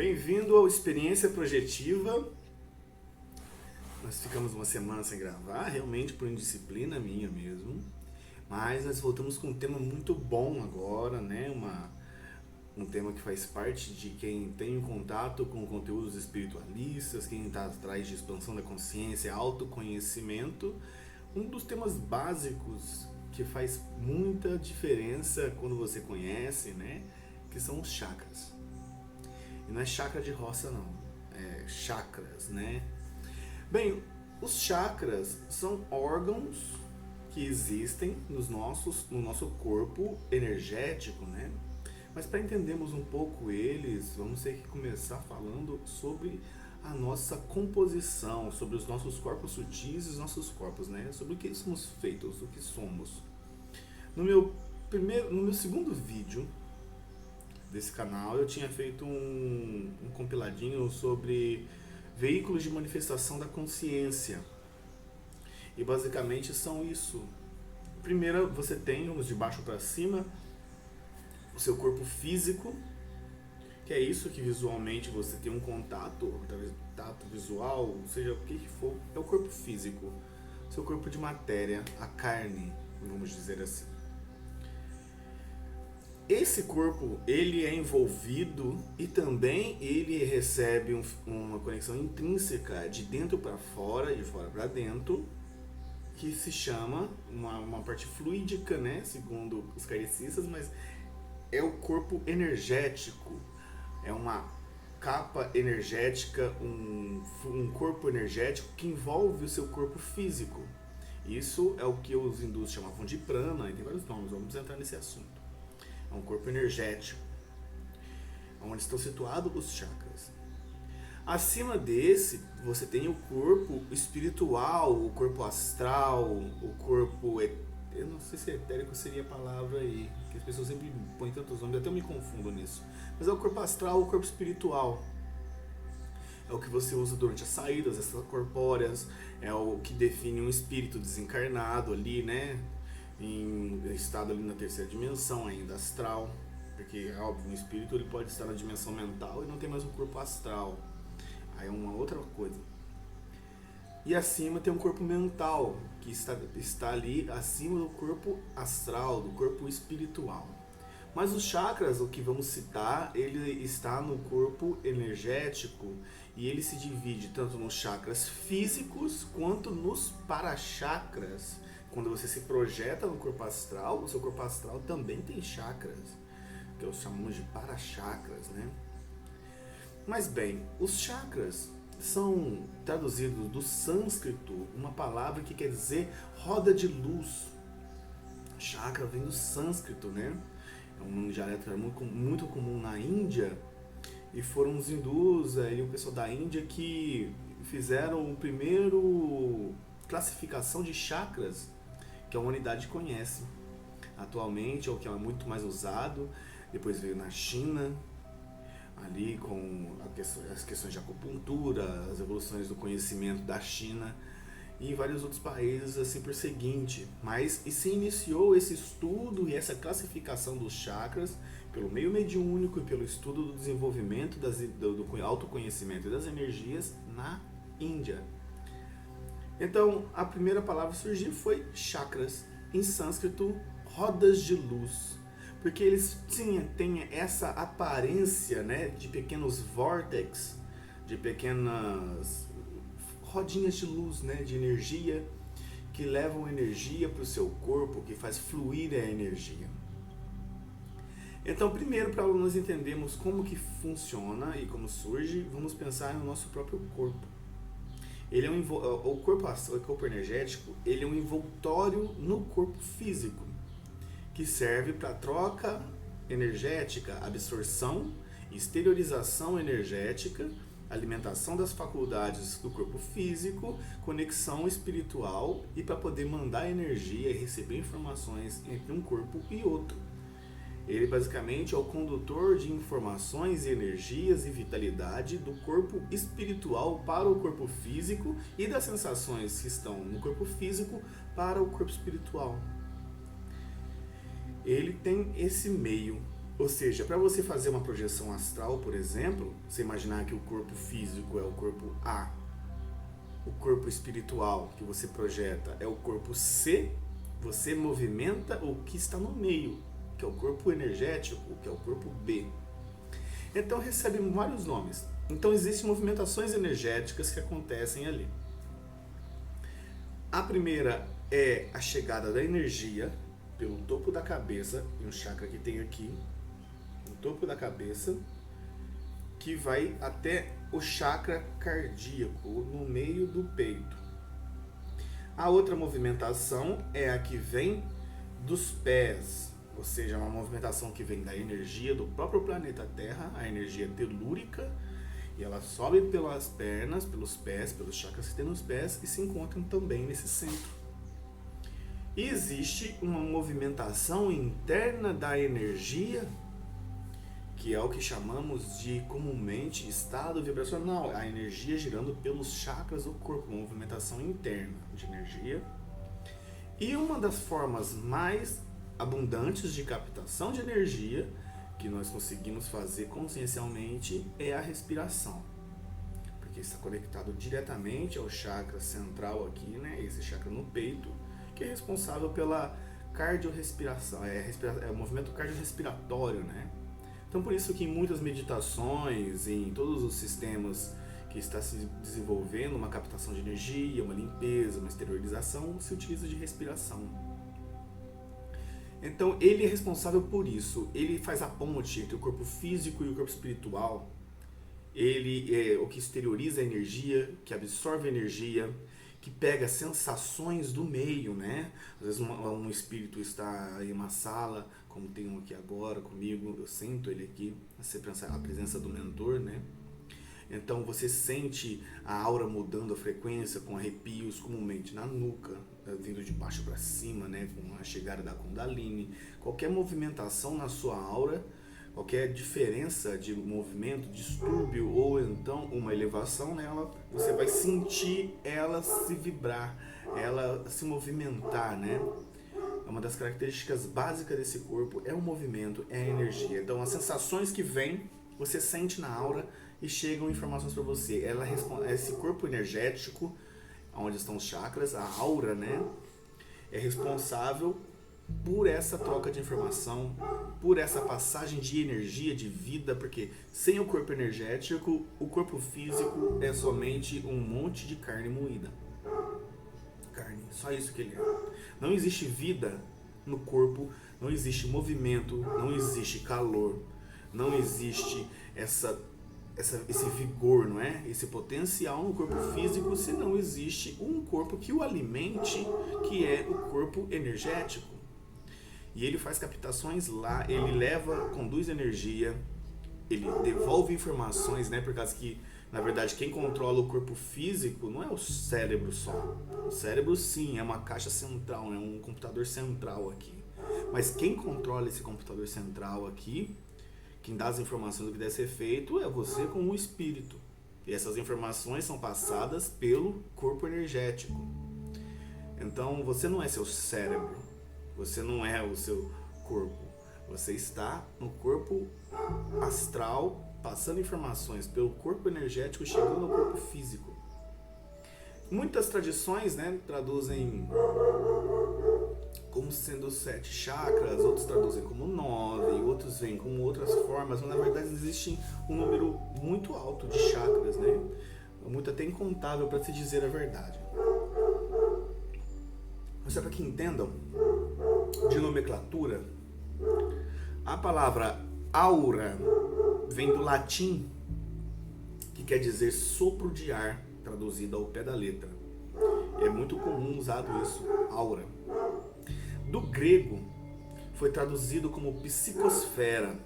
Bem-vindo ao Experiência Projetiva. Nós ficamos uma semana sem gravar, realmente por indisciplina minha mesmo. Mas nós voltamos com um tema muito bom agora, né? Um tema que faz parte de quem tem contato com conteúdos espiritualistas, quem está atrás de expansão da consciência, autoconhecimento. Um dos temas básicos que faz muita diferença quando você conhece, né? Que são os chakras. E não é chakra de roça não, é chakras, né? Bem, os chakras são órgãos que existem no nosso corpo energético, né? Mas para entendermos um pouco eles, vamos ter que começar falando sobre a nossa composição, sobre os nossos corpos sutis e os nossos corpos, né? Sobre o que somos feitos, o que somos. No meu segundo vídeo desse canal, eu tinha feito um compiladinho sobre veículos de manifestação da consciência. E basicamente são isso. Primeiro, você tem, vamos de baixo para cima, o seu corpo físico, que é isso que visualmente você tem um contato, talvez tato visual, seja o que for, é o corpo físico. Seu corpo de matéria, a carne, vamos dizer assim. Esse corpo, ele é envolvido e também ele recebe uma conexão intrínseca de dentro para fora e de fora para dentro, que se chama uma parte fluídica, né, segundo os kardecistas, mas é o corpo energético, é uma capa energética, um corpo energético que envolve o seu corpo físico. Isso é o que os hindus chamavam de prana, e tem vários nomes, vamos entrar nesse assunto. É um corpo energético, onde estão situados os chakras. Acima desse, você tem o corpo espiritual, o corpo astral, o corpo... Eu não sei se etérico seria a palavra aí, que as pessoas sempre põem tantos nomes, até eu me confundo nisso. Mas é o corpo astral, o corpo espiritual. É o que você usa durante as saídas extracorpóreas, é o que define um espírito desencarnado ali, né? Em estado ali na terceira dimensão, ainda astral, porque é óbvio, um espírito ele pode estar na dimensão mental e não tem mais um corpo astral, aí é uma outra coisa. E acima tem um corpo mental, que está ali acima do corpo astral, do corpo espiritual. Mas os chakras, o que vamos citar, ele está no corpo energético e ele se divide tanto nos chakras físicos quanto nos parachakras. Quando você se projeta no corpo astral, o seu corpo astral também tem chakras, que nós chamamos de parachakras, né? Mas bem, os chakras são traduzidos do sânscrito, uma palavra que quer dizer roda de luz. Chakra vem do sânscrito, né? É um dialeto muito comum na Índia, e foram os hindus e o pessoal da Índia que fizeram o primeiro classificação de chakras que a humanidade conhece atualmente, ou que é muito mais usado. Depois veio na China, ali com as questões de acupuntura, as evoluções do conhecimento da China, e em vários outros países assim por seguinte. Mas e se iniciou esse estudo e essa classificação dos chakras pelo meio mediúnico e pelo estudo do desenvolvimento do autoconhecimento e das energias na Índia. Então, a primeira palavra a surgir foi chakras, em sânscrito, rodas de luz, porque eles têm essa aparência, né, de pequenos vórtices, de pequenas rodinhas de luz, né, de energia, que levam energia para o seu corpo, que faz fluir a energia. Então, primeiro, para nós entendermos como que funciona e como surge, vamos pensar no nosso próprio corpo. Ele é o corpo energético, ele é um envoltório no corpo físico, que serve para troca energética, absorção, exteriorização energética, alimentação das faculdades do corpo físico, conexão espiritual e para poder mandar energia e receber informações entre um corpo e outro. Ele basicamente é o condutor de informações, energias e vitalidade do corpo espiritual para o corpo físico e das sensações que estão no corpo físico para o corpo espiritual. Ele tem esse meio Ou seja, para você fazer uma projeção astral, por exemplo, você imaginar que o corpo físico é o corpo A, o corpo espiritual que você projeta é o corpo C, você movimenta o que está no meio, que é o corpo energético, que é o corpo B. Então recebe vários nomes. Então existem movimentações energéticas que acontecem ali. A primeira é a chegada da energia pelo topo da cabeça, e um chakra que tem aqui, no topo da cabeça, que vai até o chakra cardíaco, no meio do peito. A outra movimentação é a que vem dos pés, ou seja, uma movimentação que vem da energia do próprio planeta Terra, a energia telúrica, e ela sobe pelas pernas, pelos pés, pelos chakras que tem nos pés e se encontram também nesse centro. E existe uma movimentação interna da energia, que é o que chamamos de comumente estado vibracional, a energia girando pelos chakras do corpo, uma movimentação interna de energia. E uma das formas mais abundantes de captação de energia que nós conseguimos fazer consciencialmente é a respiração, porque está conectado diretamente ao chakra central aqui, né? Esse chakra no peito, que é responsável pela cardiorrespiração, é o movimento cardiorrespiratório, né? Então por isso que em muitas meditações, em todos os sistemas que está se desenvolvendo uma captação de energia, uma limpeza, uma exteriorização, se utiliza de respiração. Então ele é responsável por isso, ele faz a ponte entre o corpo físico e o corpo espiritual, ele é o que exterioriza a energia, que absorve a energia, que pega sensações do meio, né? Às vezes um espírito está em uma sala, como tem um aqui agora comigo, eu sinto ele aqui, a presença do mentor, né? Então você sente a aura mudando a frequência com arrepios comumente na nuca, vindo de baixo para cima, né, com a chegada da Kundalini. Qualquer movimentação na sua aura, qualquer diferença de movimento, distúrbio ou então uma elevação nela, você vai sentir ela se vibrar, ela se movimentar, né? Uma das características básicas desse corpo é o movimento, é a energia. Então as sensações que vêm, você sente na aura e chegam informações para você. Ela responde, esse corpo energético, onde estão os chakras, a aura, né, é responsável por essa troca de informação, por essa passagem de energia, de vida, porque sem o corpo energético, o corpo físico é somente um monte de carne moída. Carne, só isso que ele é. Não existe vida no corpo, não existe movimento, não existe calor, não existe esse vigor, não é? Esse potencial no corpo físico, se não existe um corpo que o alimente, que é o corpo energético. E ele faz captações lá, ele conduz energia, ele devolve informações, né? Por causa que, na verdade, quem controla o corpo físico não é o cérebro só. O cérebro, sim, é uma caixa central, é um computador central aqui. Mas quem controla esse computador central aqui, quem dá as informações do que deve ser feito, é você com o espírito. E essas informações são passadas pelo corpo energético. Então, você não é seu cérebro. Você não é o seu corpo. Você está no corpo astral, passando informações pelo corpo energético, chegando ao corpo físico. Muitas tradições, né, traduzem como sendo 7 chakras, outros traduzem como 9, outros vêm com outras formas, mas na verdade existe um número muito alto de chakras, né? Muito até incontável, para se dizer a verdade. Mas só para que entendam, de nomenclatura, a palavra aura vem do latim, que quer dizer sopro de ar, traduzido ao pé da letra. É muito comum usado isso, aura. Do grego, foi traduzido como psicosfera,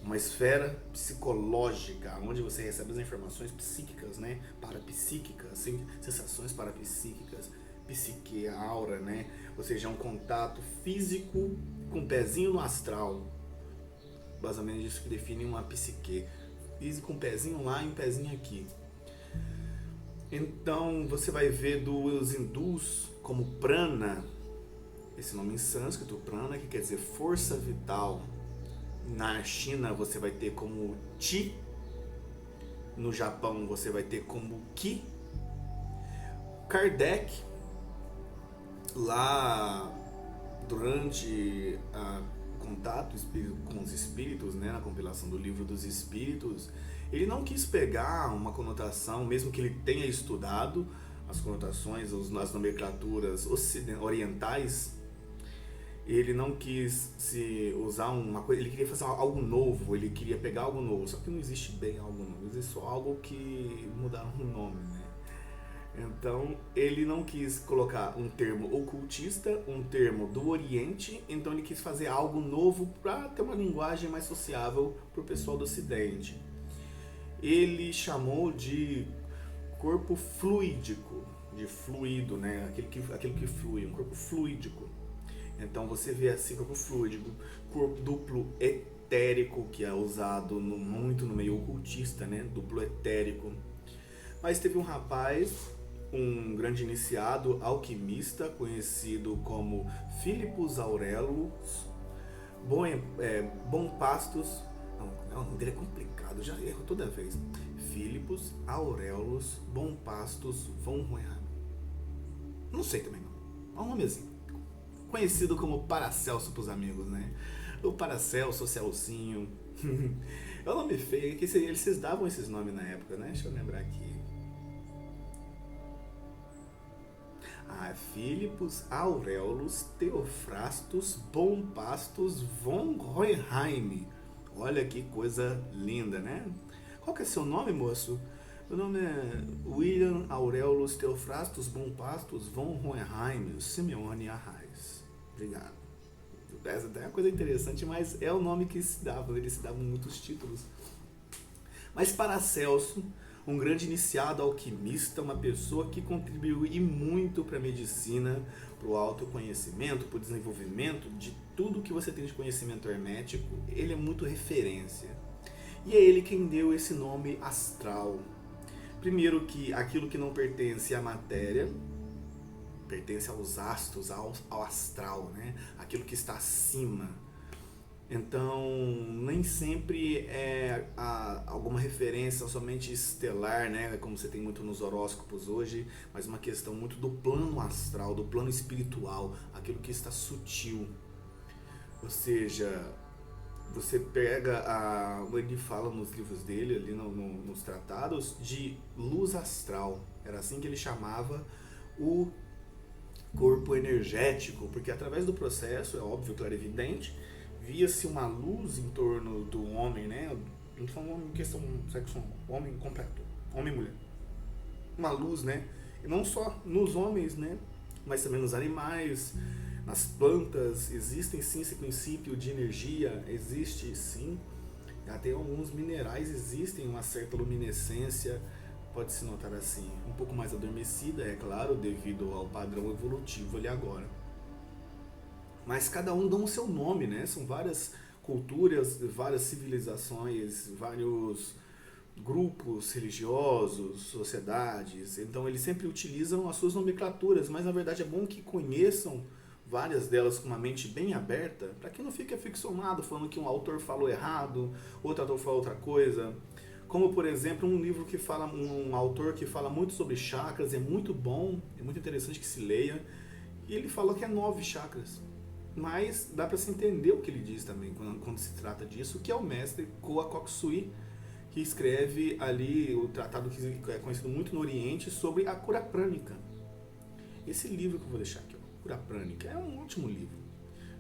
uma esfera psicológica, onde você recebe as informações psíquicas, né? Parapsíquicas, sensações parapsíquicas, psique, aura, né? Ou seja, é um contato físico com um pezinho no astral. Basicamente isso que define uma psique. Físico com um pezinho lá e um pezinho aqui. Então você vai ver dos hindus como prana, esse nome em sânscrito, prana, que quer dizer força vital. Na China você vai ter como Chi. No Japão você vai ter como Ki. Kardec, lá durante o contato com os espíritos, né, na compilação do Livro dos Espíritos, ele não quis pegar uma conotação, mesmo que ele tenha estudado as conotações, as nomenclaturas orientais, ele não quis se usar uma coisa, ele queria fazer algo novo, ele queria pegar algo novo, só que não existe bem algo novo, existe só algo que mudaram o nome, né? Então, ele não quis colocar um termo ocultista, um termo do Oriente, então ele quis fazer algo novo para ter uma linguagem mais sociável para o pessoal do Ocidente. Ele chamou de corpo fluídico, de fluido, né? Aquele que flui, um corpo fluídico. Então você vê assim, corpo fluídico, corpo duplo etérico, que é usado muito no meio ocultista, né? Duplo etérico. Mas teve um rapaz, um grande iniciado, alquimista, conhecido como Philippus Aurelius Bompastus. Não, o nome dele é complicado, já erro toda vez. Philippus Aurelius Bompastus von Hohenheim. Não sei também não. É um nome assim. Conhecido como Paracelso pros amigos, né? O Paracelso, o Celcinho. É um nome feio, que eles davam esses nomes na época, né? Deixa eu lembrar aqui. Philippus Aurelius Theophrastus Bompastus von Hohenheim. Olha que coisa linda, né? Qual que é seu nome, moço? Meu nome é William Aurelius Theophrastus Bompastus von Hohenheim Simeone Arraes. Obrigado. Essa até é uma coisa interessante, mas é o nome que se dava, eles se davam muitos títulos. Mas Paracelso, um grande iniciado alquimista, uma pessoa que contribuiu e muito para a medicina, para o autoconhecimento, para o desenvolvimento de tudo que você tem de conhecimento hermético, ele é muito referência. E é ele quem deu esse nome astral. Primeiro que aquilo que não pertence à matéria, pertence aos astros, ao astral, né? Aquilo que está acima. Então, nem sempre é alguma referência somente estelar, né? Como você tem muito nos horóscopos hoje, mas uma questão muito do plano astral, do plano espiritual, aquilo que está sutil. Ou seja, você pega ele fala nos livros dele, ali nos tratados, de luz astral. Era assim que ele chamava o corpo energético, porque através do processo, é óbvio, clarividente, via-se uma luz em torno do homem, né? A gente fala em questão sexo, homem completo, homem e mulher. Uma luz, né? E não só nos homens, né? Mas também nos animais, nas plantas. Existem sim esse princípio de energia, existe sim. Até alguns minerais existem uma certa luminescência, pode se notar assim, um pouco mais adormecida, é claro, devido ao padrão evolutivo ali agora. Mas cada um dá o seu nome, né? São várias culturas, várias civilizações, vários grupos religiosos, sociedades. Então eles sempre utilizam as suas nomenclaturas, mas na verdade é bom que conheçam várias delas com uma mente bem aberta, para que não fique aficionado falando que um autor falou errado, outro autor falou outra coisa. Como, por exemplo, um livro que fala, um autor que fala muito sobre chakras, é muito bom, é muito interessante que se leia, e ele falou que é 9 chakras. Mas dá para se entender o que ele diz também quando se trata disso, que é o mestre Koa Koksui, que escreve ali o tratado que é conhecido muito no Oriente sobre a cura prânica. Esse livro que eu vou deixar aqui, ó, Cura Prânica, é um ótimo livro.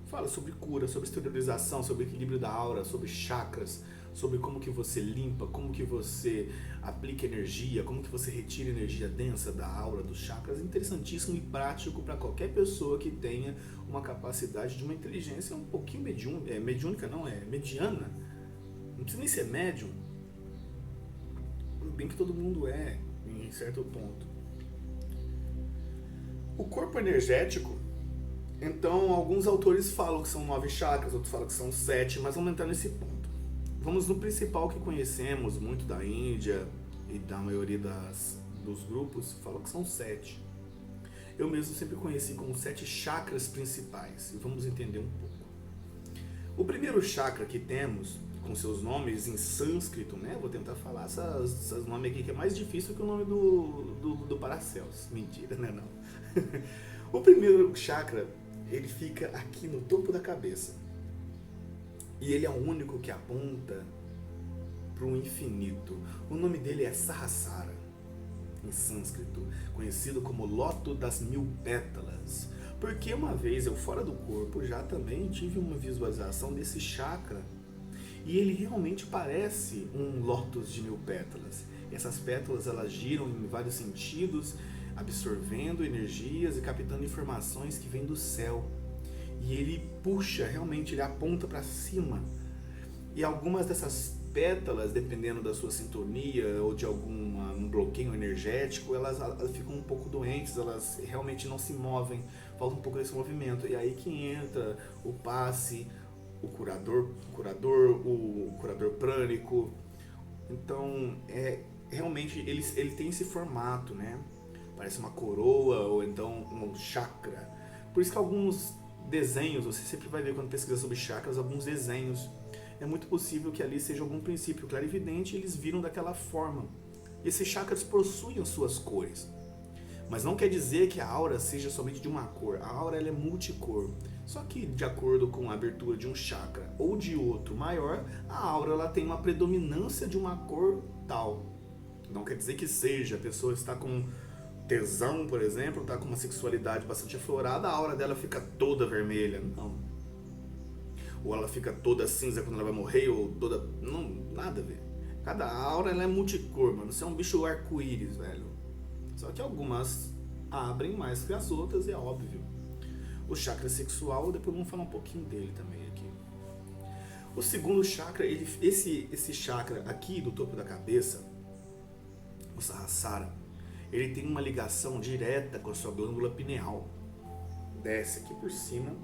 Fala sobre cura, sobre exteriorização, sobre equilíbrio da aura, sobre chakras, sobre como que você limpa, como que você aplica energia, como que você retira energia densa da aura dos chakras. Interessantíssimo e prático para qualquer pessoa que tenha uma capacidade de uma inteligência um pouquinho mediúnica, não, é mediana. Não precisa nem ser médium. Bem que todo mundo é, em certo ponto. O corpo energético, então alguns autores falam que são 9 chakras, outros falam que são 7, mas vamos entrar nesse ponto. Vamos no principal que conhecemos, muito da Índia e da maioria dos grupos, falam que são 7. Eu mesmo sempre conheci como 7 chakras principais, e vamos entender um pouco. O primeiro chakra que temos, com seus nomes em sânscrito, né? Vou tentar falar esses nomes aqui que é mais difícil que o nome do Paracelso. Mentira, né? Não. O primeiro chakra, ele fica aqui no topo da cabeça. E ele é o único que aponta para o infinito. O nome dele é Sahasrara, em sânscrito, conhecido como Loto das Mil Pétalas. Porque uma vez eu fora do corpo já também tive uma visualização desse chakra. E ele realmente parece um lótus de mil pétalas. E essas pétalas elas giram em vários sentidos, absorvendo energias e captando informações que vêm do céu. E ele puxa, realmente, ele aponta para cima. E algumas dessas pétalas, dependendo da sua sintonia ou de um bloqueio energético, elas ficam um pouco doentes, elas realmente não se movem, falta um pouco desse movimento. E aí que entra o passe, o curador prânico. Então, realmente ele tem esse formato, né? Parece uma coroa ou então um chakra. Por isso que alguns desenhos, você sempre vai ver quando pesquisa sobre chakras, alguns desenhos. É muito possível que ali seja algum princípio clarividente e eles viram daquela forma. E esses chakras possuem as suas cores. Mas não quer dizer que a aura seja somente de uma cor. A aura ela é multicor. Só que de acordo com a abertura de um chakra ou de outro maior, a aura ela tem uma predominância de uma cor tal. Não quer dizer que seja, a pessoa está com tesão, por exemplo, está com uma sexualidade bastante aflorada, a aura dela fica toda vermelha. Não. Ou ela fica toda cinza quando ela vai morrer, ou toda... Não, nada a ver. Cada aura ela é multicor, mano. Você é um bicho arco-íris, velho. Só que algumas abrem mais que as outras, é óbvio. O chakra sexual, depois vamos falar um pouquinho dele também aqui. O segundo chakra, esse chakra aqui do topo da cabeça, o Sahasrara, ele tem uma ligação direta com a sua glândula pineal. Desce aqui por cima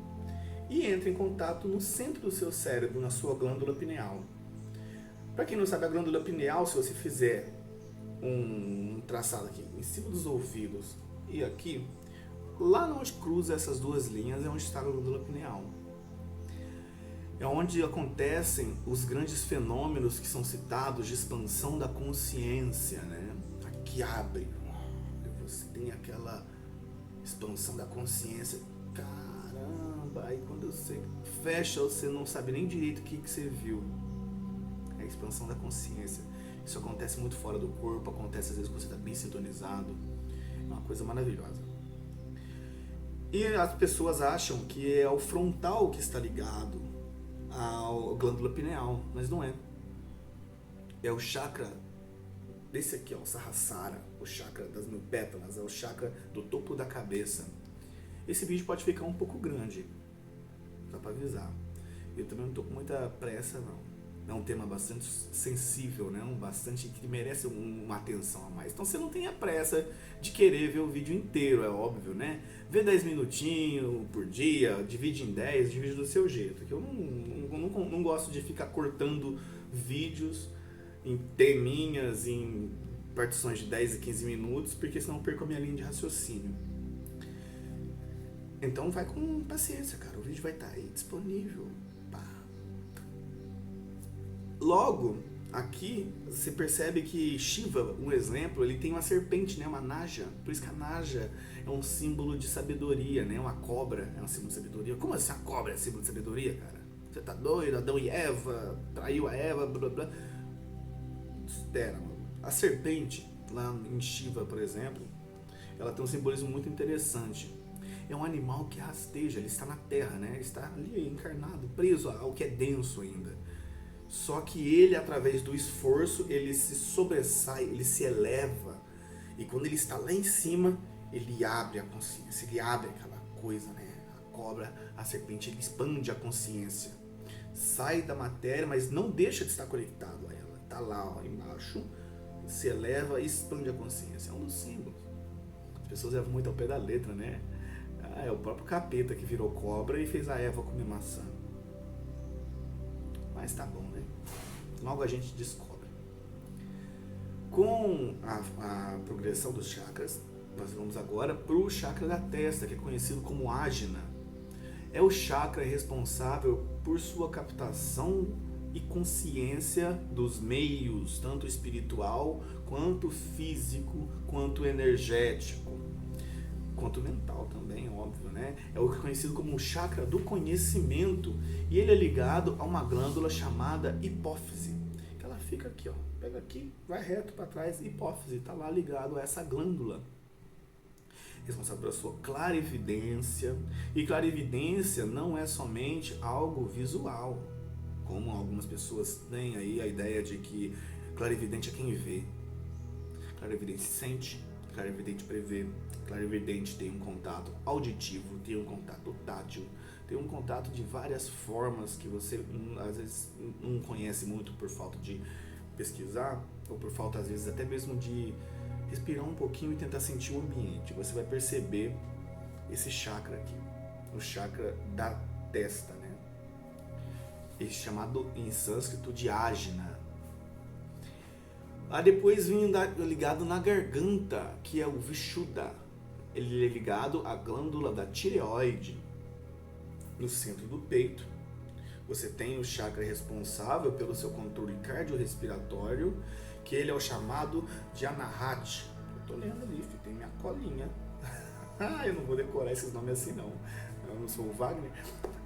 e entra em contato no centro do seu cérebro, na sua glândula pineal. Para quem não sabe, a glândula pineal, se você fizer um traçado aqui em cima dos ouvidos e aqui, lá onde cruza essas duas linhas é onde está a glândula pineal. É onde acontecem os grandes fenômenos que são citados de expansão da consciência, né? Aqui abre, você tem aquela expansão da consciência. Caramba, aí quando você fecha, você não sabe nem direito o que você viu. É a expansão da consciência. Isso acontece muito fora do corpo, acontece às vezes quando você está bem sintonizado. É uma coisa maravilhosa. E as pessoas acham que é o frontal que está ligado à glândula pineal, mas não é. É o chakra desse aqui, ó, o Sahasrara, o chakra das mil pétalas, é o chakra do topo da cabeça. Esse vídeo pode ficar um pouco grande, só para avisar. Eu também não estou com muita pressa, não. É um tema bastante sensível, né? Bastante que merece uma atenção a mais. Então você não tenha pressa de querer ver o vídeo inteiro, é óbvio, né? Vê 10 minutinhos por dia, divide em 10, divide do seu jeito. Que eu não gosto de ficar cortando vídeos em teminhas, em partições de 10 e 15 minutos, porque senão eu perco a minha linha de raciocínio. Então vai com paciência, cara. O vídeo vai estar aí disponível. Logo, aqui você percebe que Shiva, um exemplo, ele tem uma serpente, né? Uma naja. Por isso que a naja é um símbolo de sabedoria, né? Uma cobra é um símbolo de sabedoria. Como assim a cobra é símbolo de sabedoria, cara? Você tá doido? Adão e Eva, traiu a Eva, blá blá blá. Espera, mano. A serpente, lá em Shiva, por exemplo, ela tem um simbolismo muito interessante. É um animal que rasteja, ele está na terra, né? Ele está ali encarnado, preso ao que é denso ainda. Só que ele, através do esforço, ele se sobressai, ele se eleva. E quando ele está lá em cima, ele abre a consciência, ele abre aquela coisa, né? A cobra, a serpente, ele expande a consciência. Sai da matéria, mas não deixa de estar conectado a ela. Está lá, ó, embaixo, se eleva e expande a consciência. É um dos símbolos. As pessoas levam muito ao pé da letra, né? É o próprio capeta que virou cobra e fez a Eva comer maçã. Mas tá bom, né? Logo a gente descobre. Com a progressão dos chakras, nós vamos agora para o chakra da testa, que é conhecido como Ajna. é o chakra responsável por sua captação e consciência dos meios, tanto espiritual, quanto físico, quanto energético, quanto mental também, óbvio, né? É o que é conhecido como o chakra do conhecimento, e ele é ligado a uma glândula chamada hipófise, que ela fica aqui, ó, pega aqui, vai reto para trás, hipófise, está lá ligado a essa glândula, responsável pela sua clarividência. E clarividência não é somente algo visual, como algumas pessoas têm aí a ideia de que clarividente é quem vê. Clarividente sente, clarividente prevê, clarividente tem um contato auditivo, tem um contato tátil, tem um contato de várias formas que você às vezes não conhece muito por falta de pesquisar, ou por falta às vezes até mesmo de respirar um pouquinho e tentar sentir o ambiente. Você vai perceber esse chakra aqui, o chakra da testa, né? Esse chamado em sânscrito de Ajna. Depois vem ligado na garganta, que é o Vishuddha. Ele é ligado à glândula da tireoide, no centro do peito. Você tem o chakra responsável pelo seu controle cardiorrespiratório, que ele é o chamado de Anahata. Eu tô lendo ali, tem minha colinha. Eu não vou decorar esses nomes assim não. Eu não sou o Wagner.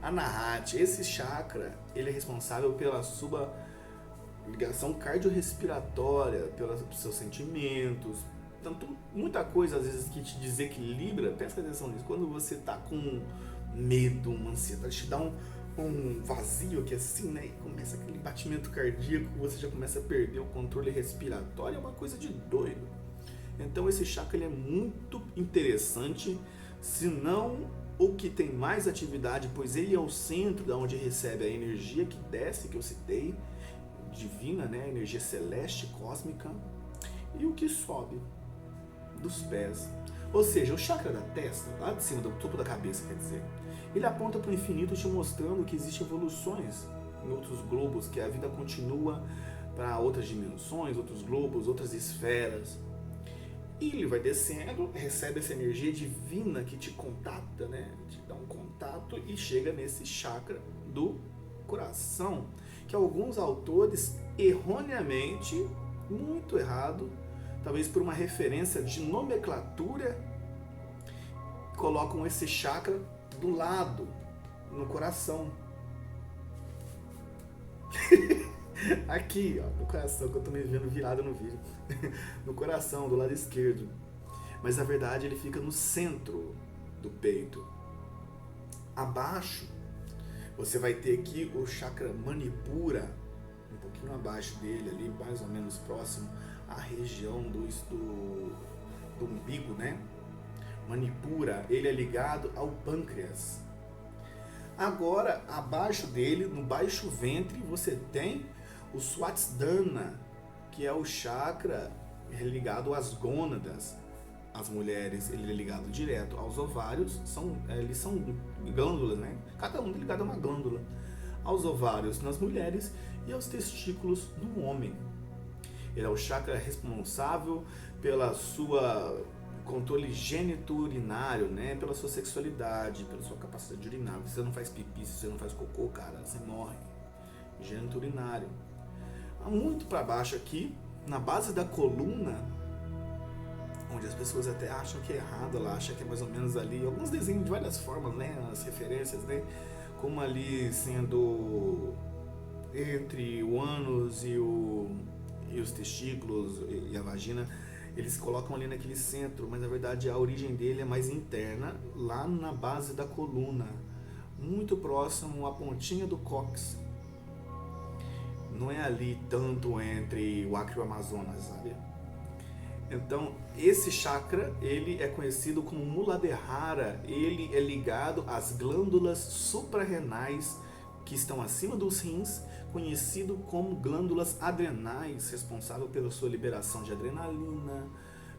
Anahata, esse chakra, ele é responsável pela sua ligação cardiorrespiratória, pelos seus sentimentos. Tanto, muita coisa às vezes que te desequilibra, presta atenção nisso. Quando você tá com medo, uma ansiedade, te dá um vazio aqui assim, né? E começa aquele batimento cardíaco, você já começa a perder o controle respiratório, é uma coisa de doido. Então esse chakra ele é muito interessante, se não o que tem mais atividade, pois ele é o centro da onde recebe a energia que desce, que eu citei, divina, né? Energia celeste, cósmica, e o que sobe dos pés. Ou seja, o chakra da testa, lá de cima do topo da cabeça, quer dizer, ele aponta para o infinito, te mostrando que existem evoluções em outros globos, que a vida continua para outras dimensões, outros globos, outras esferas. E ele vai descendo, recebe essa energia divina que te contata, né? Te dá um contato e chega nesse chakra do coração, que alguns autores erroneamente, muito errado, talvez por uma referência de nomenclatura, colocam esse chakra do lado, no coração. Aqui, ó, no coração, que eu tô me vendo virado no vídeo. No coração, do lado esquerdo. Mas na verdade ele fica no centro do peito. Abaixo, você vai ter aqui o chakra Manipura, um pouquinho abaixo dele, ali, mais ou menos próximo à região do umbigo, né? Manipura, ele é ligado ao pâncreas. Agora, abaixo dele, no baixo ventre, você tem o Swadhisthana, que é o chakra ligado às gônadas. As mulheres, ele é ligado direto aos ovários, eles são glândulas, né? Cada um é ligado a uma glândula. Aos ovários nas mulheres e aos testículos no homem. Ele é o chakra responsável pela sua controle gênito-urinário, né? Pela sua sexualidade, pela sua capacidade de urinar. Se você não faz pipi, se você não faz cocô, cara, você morre. Gênito-urinário. Muito para baixo aqui, na base da coluna, onde as pessoas até acham que é errado, ela acha que é mais ou menos ali, alguns desenhos de várias formas, né? As referências, né? Como ali sendo entre o ânus e os testículos e a vagina, eles colocam ali naquele centro, mas na verdade a origem dele é mais interna, lá na base da coluna, muito próximo à pontinha do cóccix. Não é ali tanto entre o Acre e o Amazonas, sabe? Então, esse chakra, ele é conhecido como Muladhara, ele é ligado às glândulas suprarrenais que estão acima dos rins, conhecido como glândulas adrenais, responsável pela sua liberação de adrenalina,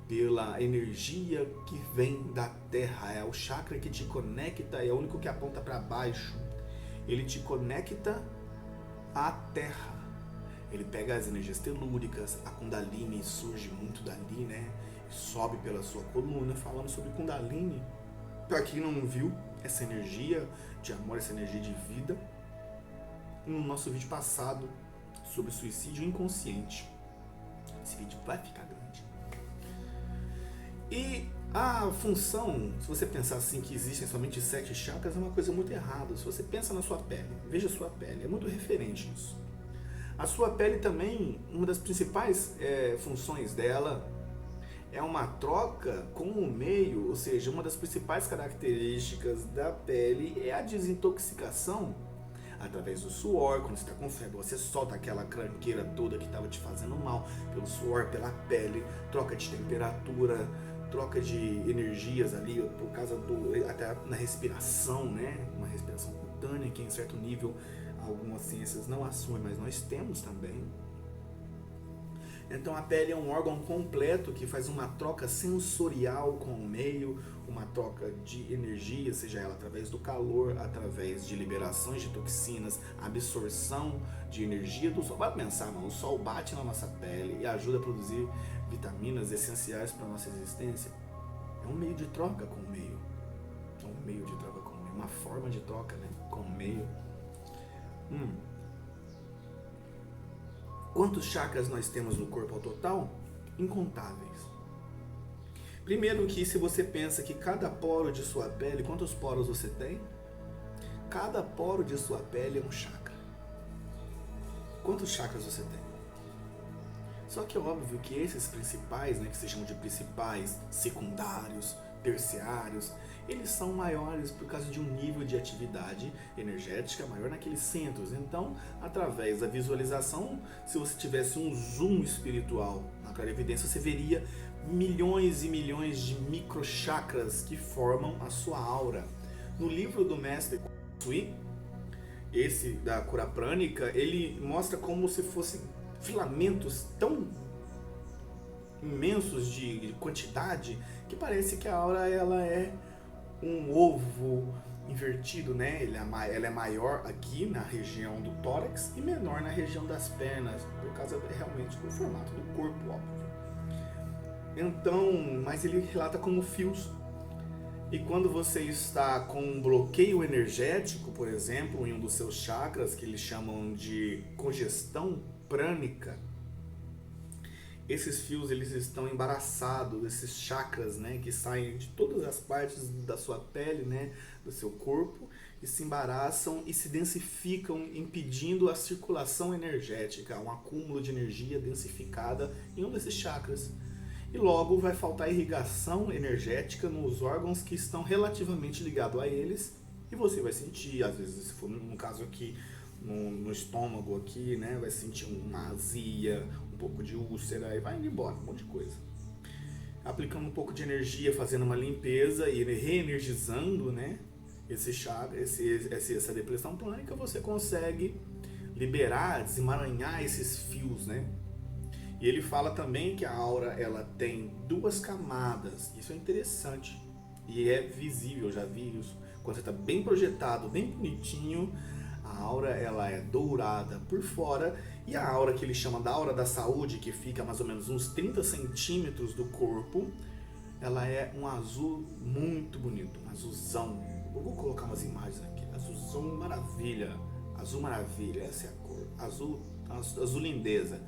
pela energia que vem da terra. É o chakra que te conecta, é o único que aponta para baixo. Ele te conecta à terra. Ele pega as energias telúricas, a Kundalini surge muito dali, né? Sobe pela sua coluna. Falando sobre Kundalini, para quem não viu, essa energia de amor, essa energia de vida, no nosso vídeo passado sobre suicídio inconsciente. Esse vídeo vai ficar grande. E a função, se você pensar assim que existem somente 7 chakras, é uma coisa muito errada. Se você pensa na sua pele, veja a sua pele, é muito referente isso. A sua pele também, uma das principais funções dela é uma troca com o meio, ou seja, uma das principais características da pele é a desintoxicação através do suor. Quando você está com febre, você solta aquela cranqueira toda que estava te fazendo mal pelo suor, pela pele, troca de temperatura, troca de energias ali por causa até na respiração, né? Uma respiração cutânea que em certo nível algumas ciências não assumem, mas nós temos também. Então a pele é um órgão completo que faz uma troca sensorial com o meio, uma troca de energia, seja ela através do calor, através de liberações de toxinas, absorção de energia do sol. Vai pensar, não, o sol bate na nossa pele e ajuda a produzir vitaminas essenciais para a nossa existência. É um meio de troca com o meio. É um meio de troca com o meio, uma forma de troca, né, com o meio. Quantos chakras nós temos no corpo ao total? Incontáveis. Primeiro que se você pensa que cada poro de sua pele, quantos poros você tem? Cada poro de sua pele é um chakra. Quantos chakras você tem? Só que é óbvio que esses principais, né, que se chamam de principais, secundários, terciários, eles são maiores por causa de um nível de atividade energética maior naqueles centros. Então, através da visualização, se você tivesse um zoom espiritual na clarividência, você veria milhões e milhões de microchakras que formam a sua aura. No livro do mestre Sui, esse da cura prânica, ele mostra como se fossem filamentos tão imensos de quantidade que parece que a aura ela é um ovo invertido, né? Ela é maior aqui na região do tórax e menor na região das pernas, por causa realmente do formato do corpo, óbvio. Então, mas ele relata como fios. E quando você está com um bloqueio energético, por exemplo, em um dos seus chakras, que eles chamam de congestão prânica, esses fios eles estão embaraçados, esses chakras, né, que saem de todas as partes da sua pele, né, do seu corpo, e se embaraçam e se densificam, impedindo a circulação energética, um acúmulo de energia densificada em um desses chakras. E logo vai faltar irrigação energética nos órgãos que estão relativamente ligados a eles, e você vai sentir, às vezes, se for no caso aqui, no estômago aqui, né, vai sentir uma azia, um pouco de úlcera, e vai indo embora, um monte de coisa. Aplicando um pouco de energia, fazendo uma limpeza e reenergizando, né, esse chakra, essa depressão prânica, você consegue liberar, desemaranhar esses fios, né. E ele fala também que a aura ela tem 2 camadas, isso é interessante e é visível, eu já vi isso, quando você está bem projetado, bem bonitinho, a aura ela é dourada por fora, e a aura que ele chama da aura da saúde, que fica mais ou menos uns 30 centímetros do corpo, ela é um azul muito bonito, um azulzão. Eu vou colocar umas imagens aqui, azulzão maravilha, azul maravilha, essa é a cor, azul lindeza.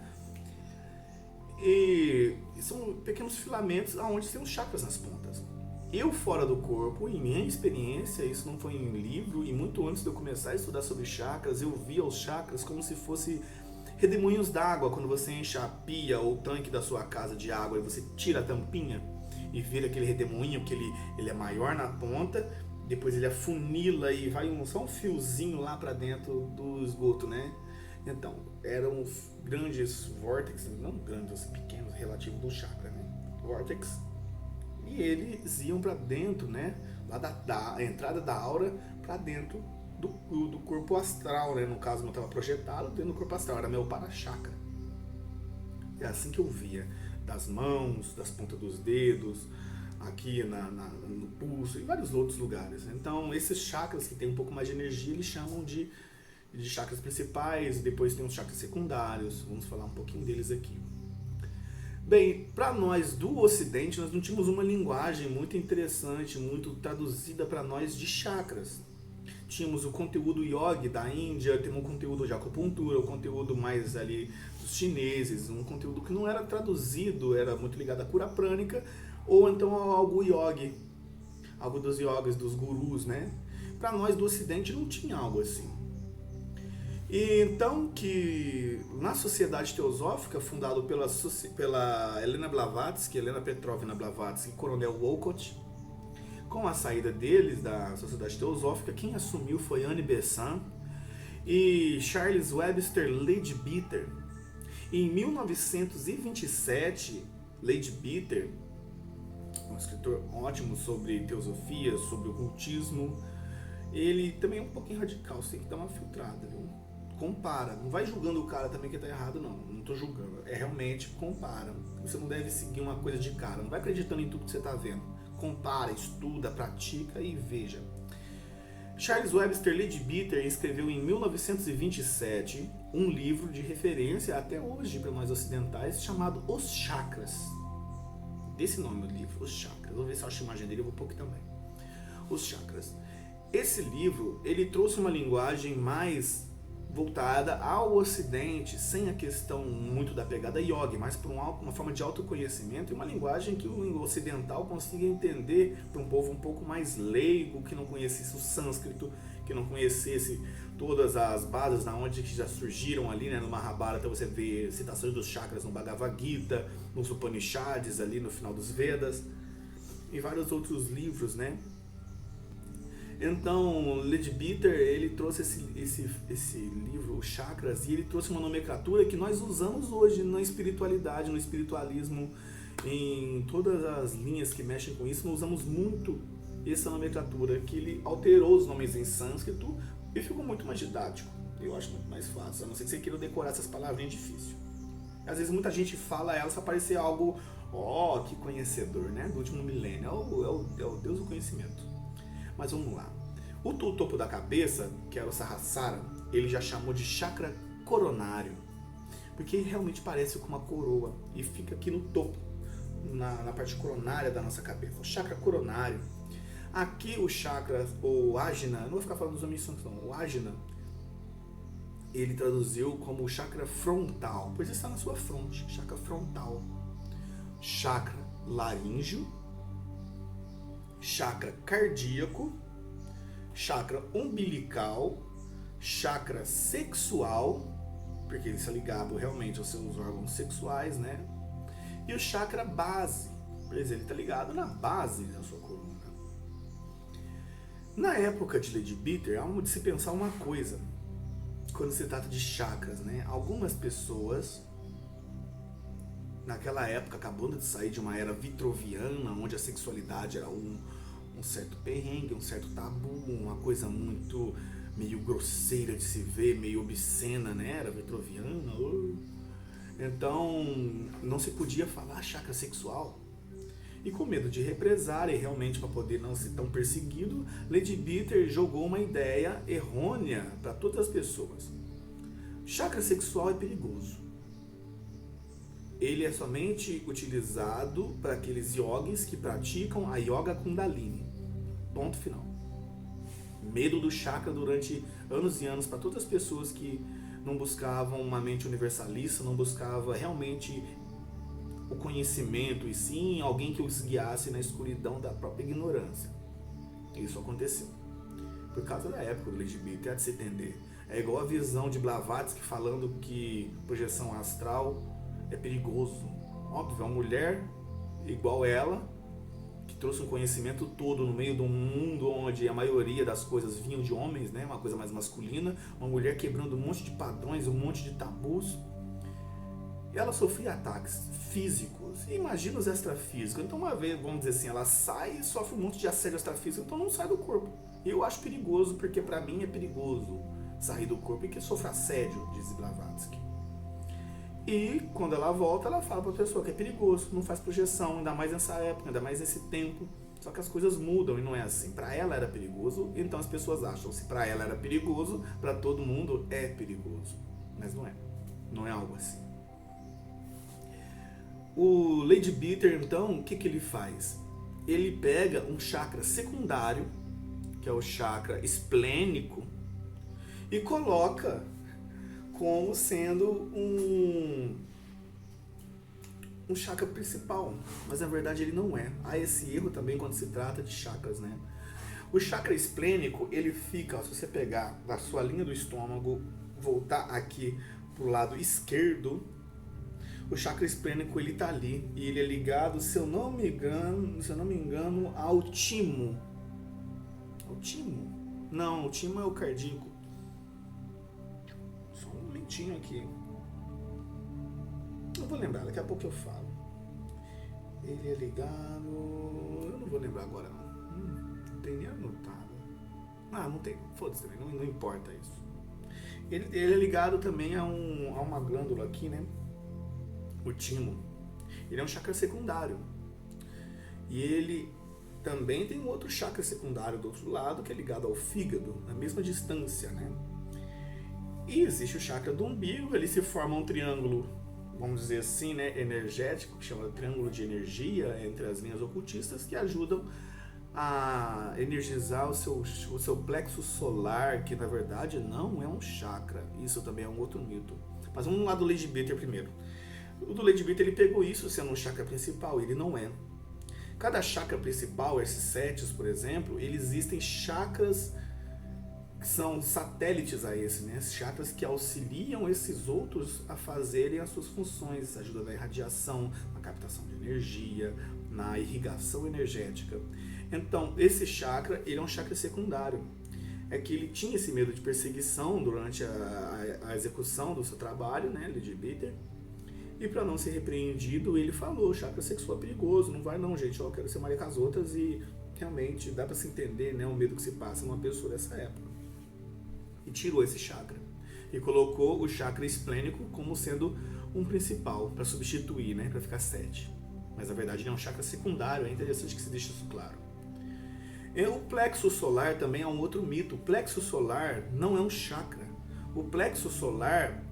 E são pequenos filamentos onde tem os chakras nas pontas. Eu fora do corpo, em minha experiência, isso não foi em livro, e muito antes de eu começar a estudar sobre chakras, eu via os chakras como se fossem redemoinhos d'água. Quando você enche a pia ou o tanque da sua casa de água e você tira a tampinha e vira aquele redemoinho que ele é maior na ponta, depois ele afunila e vai só um fiozinho lá para dentro do esgoto, né? Então, eram grandes vórtices, não grandes, pequenos, relativo do chakra, né? Vórtex. E eles iam para dentro, né? Lá da entrada da aura para dentro do corpo astral, né? No caso, não estava projetado dentro do corpo astral, era meu para-chakra. É assim que eu via, das mãos, das pontas dos dedos, aqui no pulso e vários outros lugares. Então, esses chakras que têm um pouco mais de energia, eles chamam de chakras principais, depois tem os chakras secundários, vamos falar um pouquinho deles aqui. Bem, para nós do Ocidente, nós não tínhamos uma linguagem muito interessante, muito traduzida para nós de chakras. Tínhamos o conteúdo yogi da Índia, temos um conteúdo de acupuntura, o conteúdo mais ali dos chineses, um conteúdo que não era traduzido, era muito ligado à cura prânica, ou então algo yogi, algo dos yogis, dos gurus, né? Para nós do Ocidente não tinha algo assim. E então que na Sociedade Teosófica, fundado pela Helena Blavatsky, Helena Petrovna Blavatsky e Coronel Wolcott, com a saída deles da Sociedade Teosófica, quem assumiu foi Anne Besant e Charles Webster Leadbeater. Em 1927, Leadbeater, um escritor ótimo sobre teosofia, sobre ocultismo, ele também é um pouquinho radical, você tem que dar uma filtrada, viu? Compara, não vai julgando o cara também que tá errado, não tô julgando, é realmente compara. Você não deve seguir uma coisa de cara, não vai acreditando em tudo que você tá vendo. Compara, estuda, pratica e veja. Charles Webster Leadbeater escreveu em 1927 um livro de referência até hoje para nós ocidentais chamado Os Chakras. Desse nome do livro, Os Chakras. Vou ver se eu acho a imagem dele, eu vou pôr aqui também. Os Chakras. Esse livro, ele trouxe uma linguagem mais voltada ao Ocidente, sem a questão muito da pegada yogi, mas por uma forma de autoconhecimento e uma linguagem que o ocidental consiga entender para um povo um pouco mais leigo, que não conhecesse o sânscrito, que não conhecesse todas as bases na onde que já surgiram ali, né, no Mahabharata. Você vê citações dos chakras no Bhagavad Gita, nos Upanishads ali no final dos Vedas e vários outros livros, né? Então, Leadbeater, ele trouxe esse livro, Os Chakras, e ele trouxe uma nomenclatura que nós usamos hoje na espiritualidade, no espiritualismo, em todas as linhas que mexem com isso. Nós usamos muito essa nomenclatura, que ele alterou os nomes em sânscrito e ficou muito mais didático. Eu acho muito mais fácil, a não ser que você queira decorar essas palavrinhas difíceis. Às vezes muita gente fala elas para parecer algo, que conhecedor, né? Do último milênio, é o Deus do conhecimento. Mas vamos lá. O topo da cabeça, que era o Sahasrara, ele já chamou de chakra coronário, porque realmente parece com uma coroa e fica aqui no topo, na parte coronária da nossa cabeça. O chakra coronário. Aqui o chakra, o Ajna, não vou ficar falando dos nomes santos não, o Ajna, ele traduziu como chakra frontal, pois está na sua fronte, chakra frontal. Chakra laríngeo, chakra cardíaco, chakra umbilical, chakra sexual, porque ele está ligado realmente aos seus órgãos sexuais, né? E o chakra base, pois ele está ligado na base da sua coluna. Na época de Leadbeater, há de se pensar uma coisa, quando se trata de chakras, né? Algumas pessoas, naquela época, acabando de sair de uma era vitruviana, onde a sexualidade era um certo perrengue, um certo tabu, uma coisa muito meio grosseira de se ver, meio obscena, né? Era vitruviana. Então, não se podia falar chakra sexual. E com medo de represária, e realmente para poder não ser tão perseguido, Leadbeater jogou uma ideia errônea para todas as pessoas. Chakra sexual é perigoso. Ele é somente utilizado para aqueles yogis que praticam a Yoga Kundalini. Ponto final. Medo do chakra durante anos e anos para todas as pessoas que não buscavam uma mente universalista, não buscavam realmente o conhecimento, e sim alguém que os guiasse na escuridão da própria ignorância. Isso aconteceu. Por causa da época do Leadbeater, é de se entender. É igual a visão de Blavatsky falando que projeção astral é perigoso. Óbvio, uma mulher igual ela, que trouxe um conhecimento todo no meio de um mundo onde a maioria das coisas vinham de homens, né? Uma coisa mais masculina, uma mulher quebrando um monte de padrões, um monte de tabus. Ela sofria ataques físicos, e imagina os extrafísicos. Então uma vez, vamos dizer assim, ela sai e sofre um monte de assédio extrafísico, então não sai do corpo. Eu acho perigoso, porque para mim é perigoso sair do corpo e que sofre assédio, diz Blavatsky. E quando ela volta, ela fala para a pessoa que é perigoso, não faz projeção, ainda mais nessa época, ainda mais nesse tempo. Só que as coisas mudam e não é assim. Para ela era perigoso, então as pessoas acham, se para ela era perigoso, para todo mundo é perigoso. Mas não é. Não é algo assim. O Leadbeater, então, o que ele faz? Ele pega um chakra secundário, que é o chakra esplênico, e coloca como sendo um chakra principal, mas na verdade ele não é. Há esse erro também quando se trata de chakras, né? O chakra esplênico, ele fica, ó, se você pegar da sua linha do estômago, voltar aqui pro lado esquerdo, o chakra esplênico ele tá ali e ele é ligado, se eu não me engano, ao timo. Ao timo? Não, o timo é o cardíaco. Só um momentinho aqui. Não vou lembrar, daqui a pouco eu falo. Ele é ligado. Eu não vou lembrar agora não. Não tem nem anotado. Ah, não tem. Foda-se também, não importa isso. Ele é ligado também a uma glândula aqui, né? O timo. Ele é um chakra secundário. E ele também tem um outro chakra secundário do outro lado, que é ligado ao fígado, na mesma distância, né? E existe o chakra do umbigo, ele se forma um triângulo, vamos dizer assim, né, energético, que chama de triângulo de energia entre as linhas ocultistas, que ajudam a energizar o seu plexo solar, que na verdade não é um chakra. Isso também é um outro mito. Mas vamos lá do Leadbeater primeiro. O do Leadbeater, ele pegou isso sendo um chakra principal, ele não é. Cada chakra principal, esses setes, por exemplo, existem chakras que são satélites a esse, né? Chakras que auxiliam esses outros a fazerem as suas funções, ajudam na irradiação, na captação de energia, na irrigação energética. Então, esse chakra, ele é um chakra secundário. É que ele tinha esse medo de perseguição durante a execução do seu trabalho, né, Leadbeater. E para não ser repreendido, ele falou, chakra sexual é perigoso, não vai não, gente, eu quero ser Maria com as outras, e realmente dá para se entender, né, o medo que se passa numa pessoa dessa época. E tirou esse chakra. E colocou o chakra esplênico como sendo um principal, para substituir, né, para ficar 7. Mas na verdade ele é um chakra secundário, é interessante que se deixe isso claro. E o plexo solar também é um outro mito. O plexo solar não é um chakra. O plexo solar,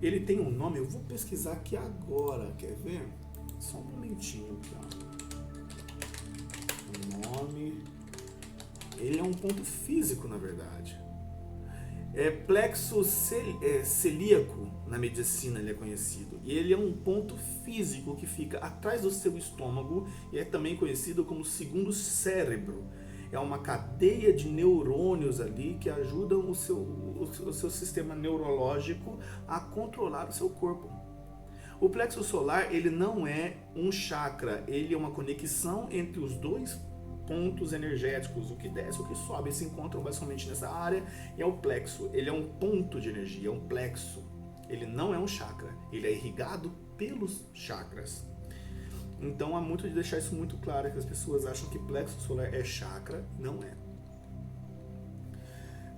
ele tem um nome, eu vou pesquisar aqui agora, quer ver? Só um momentinho aqui, ó. O nome, ele é um ponto físico, na verdade. É plexo celíaco, na medicina ele é conhecido. E ele é um ponto físico que fica atrás do seu estômago e é também conhecido como segundo cérebro. É uma cadeia de neurônios ali que ajudam o seu sistema neurológico a controlar o seu corpo. O plexo solar, ele não é um chakra, ele é uma conexão entre os dois pontos energéticos, o que desce e o que sobe se encontram basicamente nessa área, e é o plexo. Ele é um ponto de energia, é um plexo. Ele não é um chakra, ele é irrigado pelos chakras. Então há muito de deixar isso muito claro, que as pessoas acham que plexo solar é chakra, não é.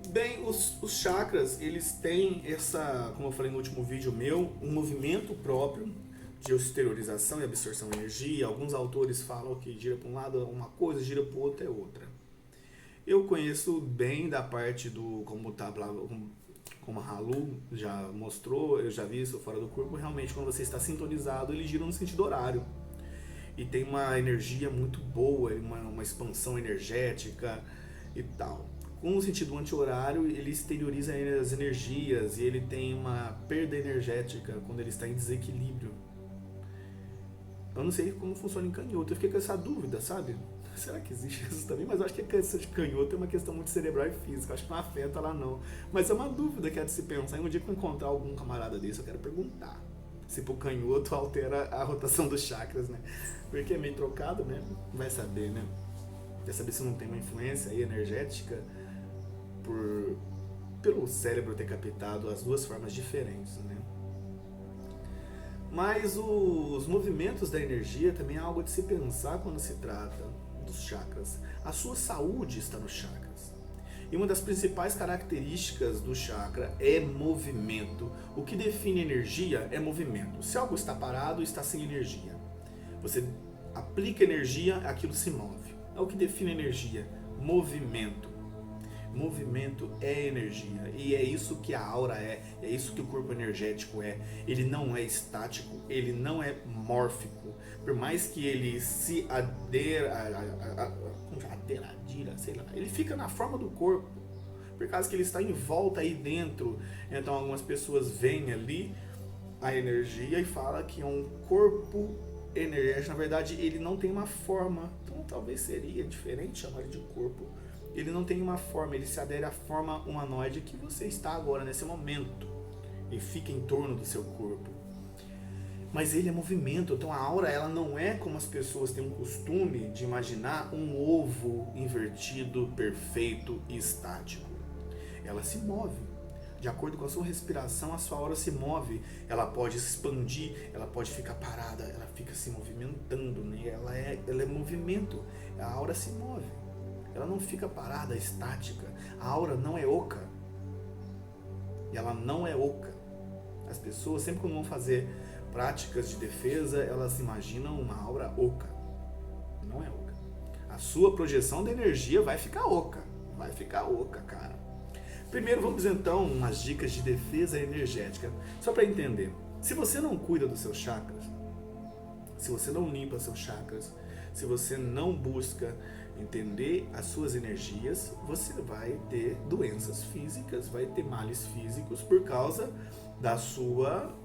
Bem, os chakras, eles têm essa, como eu falei no último vídeo meu, um movimento próprio de exteriorização e absorção de energia. Alguns autores falam que gira para um lado uma coisa, gira para o outro é outra. Eu conheço bem da parte do, como a Halu já mostrou, eu já vi isso fora do corpo, realmente quando você está sintonizado, ele gira no sentido horário. E tem uma energia muito boa, uma expansão energética e tal. Com o sentido anti-horário, ele exterioriza as energias e ele tem uma perda energética quando ele está em desequilíbrio. Eu não sei como funciona em canhoto, eu fiquei com essa dúvida, sabe? Será que existe isso também? Mas eu acho que a questão de canhoto é uma questão muito cerebral e física, eu acho que não afeta lá não. Mas é uma dúvida que é de se pensar, e um dia que eu encontrar algum camarada desse, eu quero perguntar se pro canhoto altera a rotação dos chakras, né? Porque é meio trocado, né? Vai saber, né? Vai saber se não tem uma influência aí energética pelo cérebro ter captado as duas formas diferentes, né? Mas os movimentos da energia também é algo de se pensar quando se trata dos chakras. A sua saúde está nos chakras. E uma das principais características do chakra é movimento. O que define energia é movimento. Se algo está parado, está sem energia. Você aplica energia, aquilo se move. É o que define energia, movimento. Movimento é energia, e é isso que a aura é isso que o corpo energético é. Ele não é estático, ele não é mórfico. Por mais que ele se sei lá, ele fica na forma do corpo, por causa que ele está em volta aí dentro. Então algumas pessoas veem ali a energia e falam que é um corpo energético. Na verdade, ele não tem uma forma, então talvez seria diferente chamar ele de corpo. Ele não tem uma forma, ele se adere à forma humanoide que você está agora, nesse momento. E fica em torno do seu corpo. Mas ele é movimento, então a aura ela não é como as pessoas têm um costume de imaginar um ovo invertido, perfeito e estático. Ela se move. De acordo com a sua respiração, a sua aura se move. Ela pode se expandir, ela pode ficar parada, ela fica se movimentando, né? Ela é movimento, a aura se move. Ela não fica parada, estática. A aura não é oca. Ela não é oca. As pessoas, sempre quando vão fazer práticas de defesa, elas imaginam uma aura oca. Não é oca. A sua projeção de energia vai ficar oca. Vai ficar oca, cara. Primeiro vamos então umas dicas de defesa energética. Só para entender. Se você não cuida dos seus chakras, se você não limpa seus chakras, se você não busca entender as suas energias, você vai ter doenças físicas, vai ter males físicos por causa da sua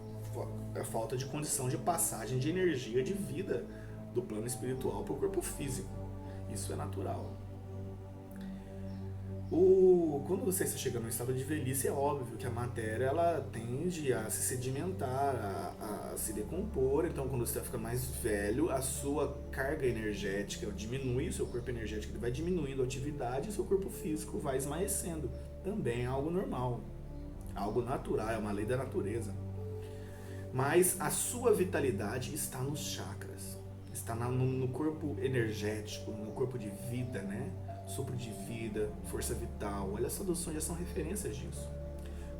falta de condição de passagem de energia, de vida do plano espiritual para o corpo físico. Isso é natural. Quando você está chegando no estado de velhice, é óbvio que a matéria ela tende a se sedimentar, a se decompor. Então, quando você fica mais velho, a sua carga energética diminui, o seu corpo energético vai diminuindo a atividade e o seu corpo físico vai esmaecendo. Também é algo normal, algo natural, é uma lei da natureza. Mas a sua vitalidade está nos chakras, está no corpo energético, no corpo de vida, né? Sopro de vida, força vital. Olha, essas noções já são referências disso.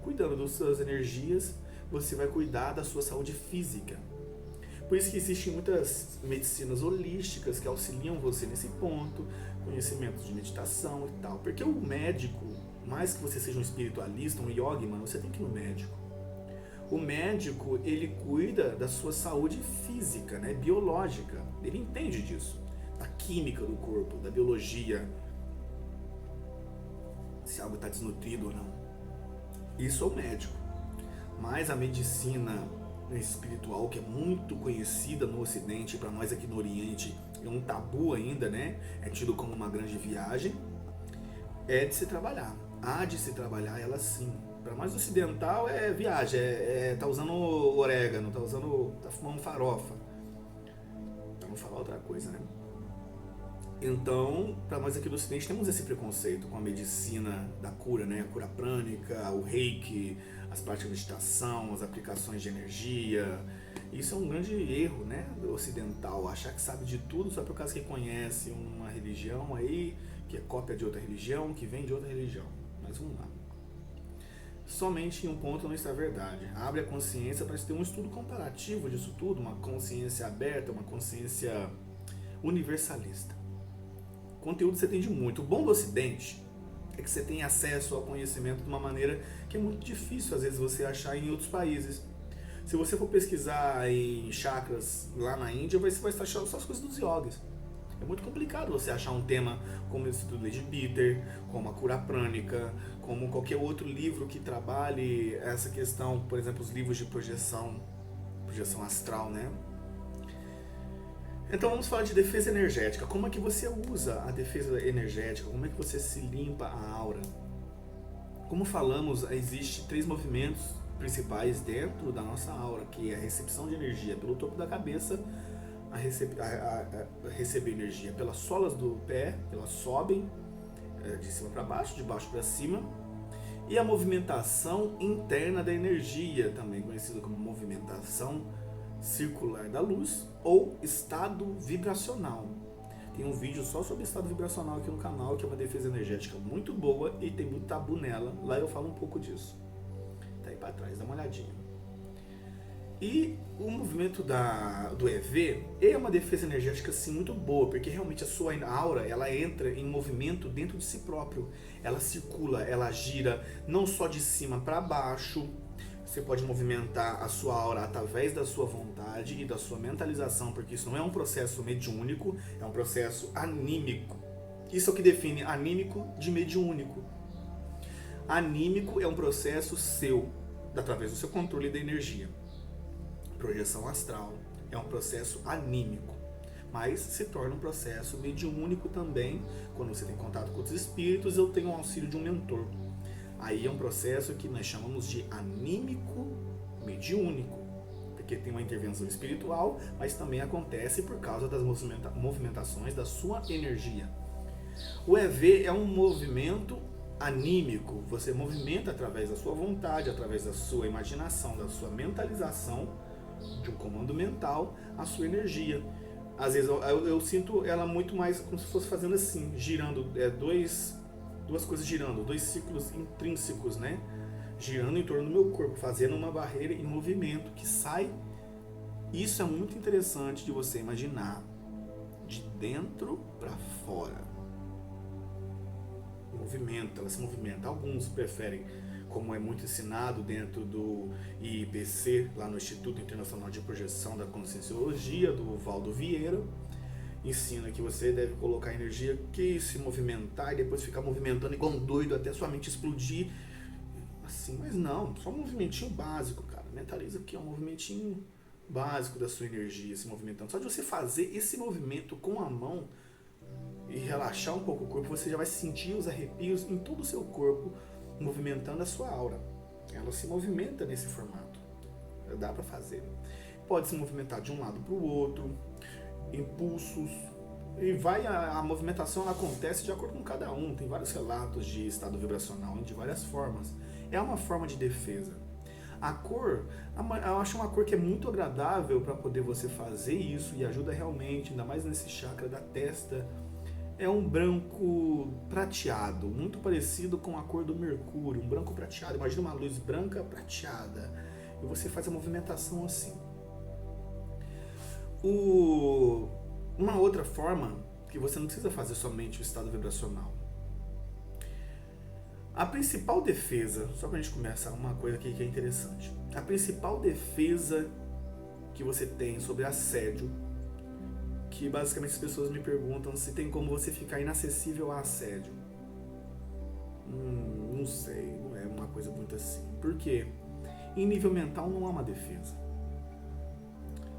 Cuidando das suas energias, você vai cuidar da sua saúde física. Por isso que existem muitas medicinas holísticas que auxiliam você nesse ponto, conhecimentos de meditação e tal. Porque o médico, mais que você seja um espiritualista, um yogi, mano, você tem que ir no médico. O médico, ele cuida da sua saúde física, né, biológica. Ele entende disso, da química do corpo, da biologia, se algo está desnutrido ou não. Isso é o médico. Mas a medicina espiritual, que é muito conhecida no Ocidente, para nós aqui no Oriente, é um tabu ainda, né? É tido como uma grande viagem. É de se trabalhar. Há de se trabalhar ela sim. Para nós ocidental é viagem, tá usando orégano, tá fumando farofa. Para não falar outra coisa, né? Então, para nós aqui do Ocidente temos esse preconceito com a medicina da cura, né? A cura prânica, o reiki, as práticas de meditação, as aplicações de energia. Isso é um grande erro, né, do ocidental, achar que sabe de tudo só por causa que conhece uma religião aí, que é cópia de outra religião, que vem de outra religião. Mas vamos lá. Somente em um ponto não está a verdade. Abre a consciência para ter um estudo comparativo disso tudo, uma consciência aberta, uma consciência universalista. Conteúdo você tem de muito. O bom do Ocidente é que você tem acesso ao conhecimento de uma maneira que é muito difícil, às vezes, você achar em outros países. Se você for pesquisar em chakras lá na Índia, você vai estar achando só as coisas dos yogis. É muito complicado você achar um tema como esse do Lady Bitter, como a cura prânica, como qualquer outro livro que trabalhe essa questão, por exemplo, os livros de projeção astral, né? Então vamos falar de defesa energética. Como é que você usa a defesa energética? Como é que você se limpa a aura? Como falamos, existem 3 movimentos principais dentro da nossa aura, que é a recepção de energia pelo topo da cabeça, a receber energia pelas solas do pé, elas sobem de cima para baixo, de baixo para cima, e a movimentação interna da energia, também conhecida como movimentação circular da luz ou estado vibracional. Tem um vídeo só sobre estado vibracional aqui no canal, que é uma defesa energética muito boa e tem muito tabu nela. Lá eu falo um pouco disso. Tá aí para trás, dá uma olhadinha. E o movimento do EV é uma defesa energética assim muito boa, porque realmente a sua aura ela entra em movimento dentro de si próprio. Ela circula, ela gira não só de cima para baixo. Você pode movimentar a sua aura através da sua vontade e da sua mentalização, porque isso não é um processo mediúnico, é um processo anímico. Isso é o que define anímico de mediúnico. Anímico é um processo seu, através do seu controle da energia. Projeção astral é um processo anímico, mas se torna um processo mediúnico também quando você tem contato com os espíritos. Eu tenho o auxílio de um mentor. Aí é um processo que nós chamamos de anímico mediúnico, porque tem uma intervenção espiritual, mas também acontece por causa das movimentações da sua energia. O EV é um movimento anímico, você movimenta através da sua vontade, através da sua imaginação, da sua mentalização, de um comando mental, a sua energia. Às vezes eu sinto ela muito mais como se fosse fazendo assim, girando, duas coisas girando, dois ciclos intrínsecos, né? Girando em torno do meu corpo, fazendo uma barreira em movimento que sai. Isso é muito interessante de você imaginar, de dentro para fora. Movimento, ela se movimenta. Alguns preferem, como é muito ensinado dentro do IIPC, lá no Instituto Internacional de Projeção da Conscienciologia, do Valdo Vieira, ensina que você deve colocar energia que se movimentar e depois ficar movimentando igual um doido até sua mente explodir. Assim, mas não, só um movimentinho básico, cara. Mentaliza que é um movimentinho básico da sua energia se movimentando. Só de você fazer esse movimento com a mão e relaxar um pouco o corpo, você já vai sentir os arrepios em todo o seu corpo, movimentando a sua aura. Ela se movimenta nesse formato. Dá para fazer. Pode se movimentar de um lado para o outro, impulsos, e a movimentação ela acontece de acordo com cada um. Tem vários relatos de estado vibracional de várias formas. É uma forma de defesa. A cor, eu acho uma cor que é muito agradável para poder você fazer isso e ajuda realmente, ainda mais nesse chakra da testa. É um branco prateado, muito parecido com a cor do Mercúrio, um branco prateado. Imagina uma luz branca prateada e você faz a movimentação assim. Uma outra forma, que você não precisa fazer somente o estado vibracional. A principal defesa, só para a gente começar uma coisa aqui que é interessante. A principal defesa que você tem sobre assédio, que basicamente as pessoas me perguntam se tem como você ficar inacessível a assédio. Não sei, não é uma coisa muito assim. Por quê? Em nível mental não há uma defesa.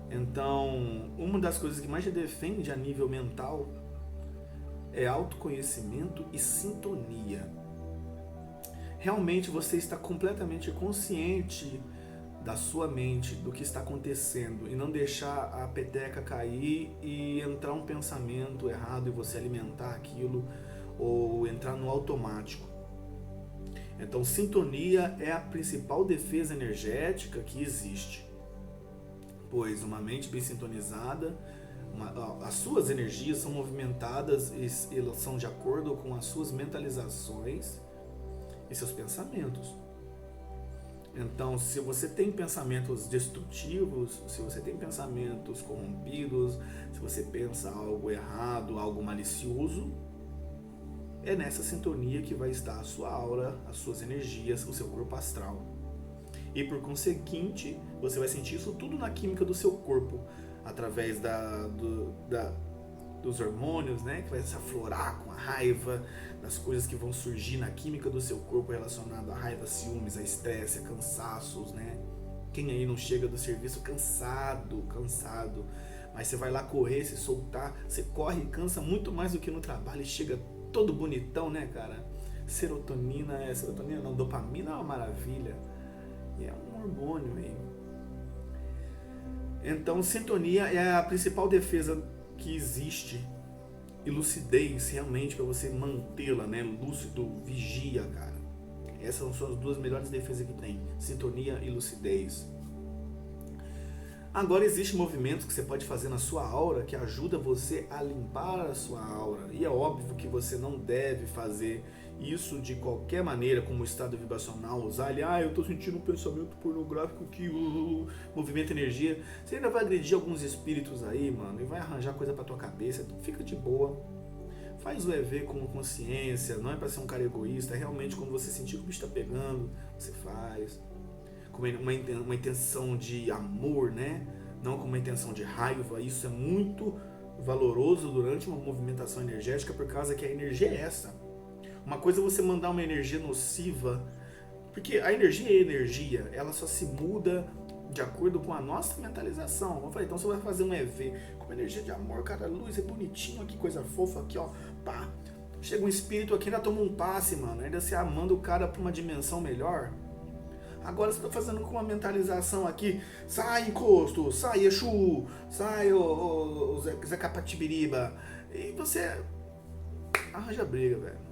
Então, uma das coisas que mais te defende a nível mental é autoconhecimento e sintonia. Realmente você está completamente consciente da sua mente, do que está acontecendo, e não deixar a peteca cair e entrar um pensamento errado e você alimentar aquilo ou entrar no automático. Então, sintonia é a principal defesa energética que existe, pois uma mente bem sintonizada, as suas energias são movimentadas e elas são de acordo com as suas mentalizações e seus pensamentos. Então, se você tem pensamentos destrutivos, se você tem pensamentos corrompidos, se você pensa algo errado, algo malicioso, é nessa sintonia que vai estar a sua aura, as suas energias, o seu corpo astral. E por conseguinte, você vai sentir isso tudo na química do seu corpo, através dos hormônios, né, que vai se aflorar com a raiva, das coisas que vão surgir na química do seu corpo relacionado à raiva, ciúmes, a estresse, a cansaços, né? Quem aí não chega do serviço cansado, mas você vai lá correr, se soltar, você corre e cansa muito mais do que no trabalho e chega todo bonitão, né, cara? Serotonina não, dopamina é uma maravilha, e é um hormônio aí. Então, sintonia é a principal defesa que existe, e lucidez realmente para você mantê-la, né, lúcido, vigia, cara. Essas são as duas melhores defesas que tem, sintonia e lucidez. Agora existem movimentos que você pode fazer na sua aura que ajuda você a limpar a sua aura, e é óbvio que você não deve fazer isso de qualquer maneira, como estado vibracional, usar ele, eu tô sentindo um pensamento pornográfico que movimenta energia, você ainda vai agredir alguns espíritos aí, mano, e vai arranjar coisa pra tua cabeça, então fica de boa. Faz o EV com consciência, não é pra ser um cara egoísta, é realmente quando você sentir que o bicho tá pegando, você faz. Com uma intenção de amor, né? Não com uma intenção de raiva, isso é muito valoroso durante uma movimentação energética, por causa que a energia é essa. Uma coisa é você mandar uma energia nociva, porque a energia é energia, ela só se muda de acordo com a nossa mentalização. Eu falei, então você vai fazer um EV com uma energia de amor, cara, luz é bonitinho, que coisa fofa aqui, ó, pá. Chega um espírito aqui, ainda toma um passe, mano, ainda se amando o cara pra uma dimensão melhor. Agora você tá fazendo com uma mentalização aqui, sai encosto, sai Exu, sai o Zé Capatibiriba, e você arranja briga, velho.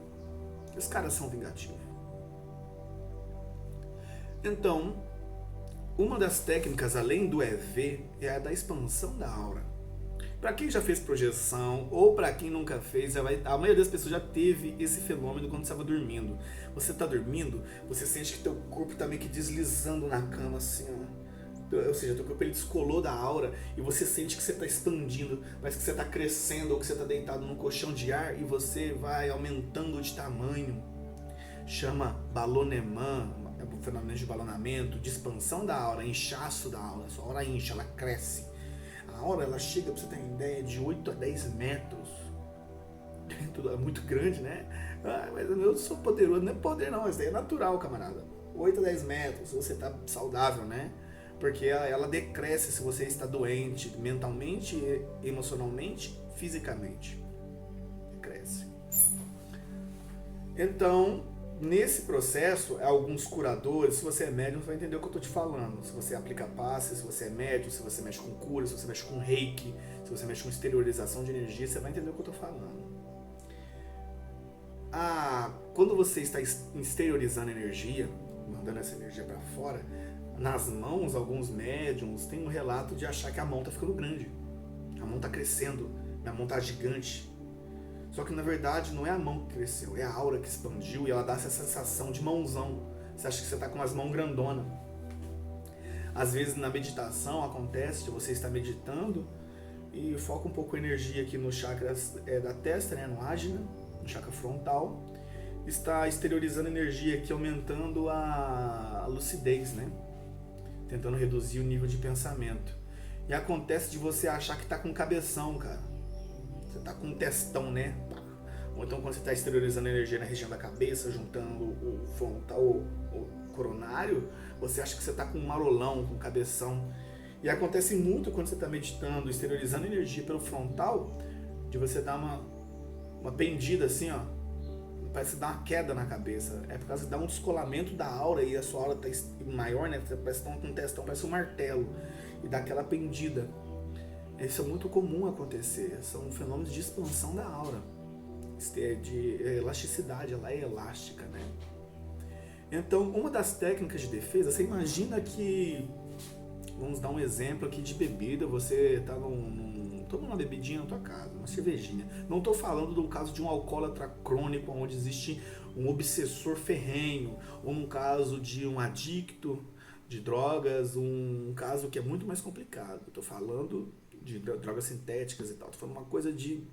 Os caras são vingativos. Então, uma das técnicas, além do EV, é a da expansão da aura. Para quem já fez projeção, ou para quem nunca fez, a maioria das pessoas já teve esse fenômeno quando estava dormindo. Você está dormindo, você sente que teu corpo está meio que deslizando na cama, assim, ó. Ou seja, teu corpo ele descolou da aura e você sente que você está expandindo, parece que você está crescendo ou que você está deitado num colchão de ar e você vai aumentando de tamanho. Chama balonemã, é um fenômeno de balonamento, de expansão da aura, inchaço da aura. A sua aura incha, ela cresce. A aura ela chega, pra você ter uma ideia, de 8 a 10 metros. É muito grande, né? Mas eu sou poderoso, não é poder não, isso daí é natural, camarada. 8 a 10 metros, você tá saudável, né? Porque ela decresce se você está doente, mentalmente, emocionalmente, fisicamente. Decresce. Então, nesse processo, alguns curadores, se você é médium, você vai entender o que eu estou te falando. Se você aplica passe, se você é médium, se você mexe com cura, se você mexe com reiki, se você mexe com exteriorização de energia, você vai entender o que eu estou falando. Quando você está exteriorizando energia, mandando essa energia para fora, nas mãos, alguns médiums têm um relato de achar que a mão está ficando grande. A mão está crescendo, a mão está gigante. Só que na verdade não é a mão que cresceu, é a aura que expandiu e ela dá essa sensação de mãozão. Você acha que você está com as mãos grandonas. Às vezes na meditação acontece de você estar meditando e foca um pouco a energia aqui no chakra da testa, né, no ágina, no chakra frontal. Está exteriorizando energia aqui, aumentando a lucidez, né? Tentando reduzir o nível de pensamento. E acontece de você achar que está com cabeção, cara. Você tá com um testão, né? Ou então quando você está exteriorizando energia na região da cabeça, juntando o frontal, o coronário, você acha que você tá com um marolão, com um cabeção. E acontece muito quando você está meditando, exteriorizando energia pelo frontal, de você dar uma pendida assim, ó. Parece dar uma queda na cabeça. É por causa que dá um descolamento da aura e a sua aura tá maior, né? Parece que tá com um testão, parece um martelo. E dá aquela pendida. Isso é muito comum acontecer, são fenômenos de expansão da aura, de elasticidade, ela é elástica, né? Então, uma das técnicas de defesa, você imagina que, vamos dar um exemplo aqui de bebida, você tá toma uma bebidinha na tua casa, uma cervejinha. Não estou falando do caso de um alcoólatra crônico, onde existe um obsessor ferrenho, ou num caso de um adicto de drogas, um caso que é muito mais complicado. Estou falando de drogas sintéticas e tal. Tô falando uma coisa de...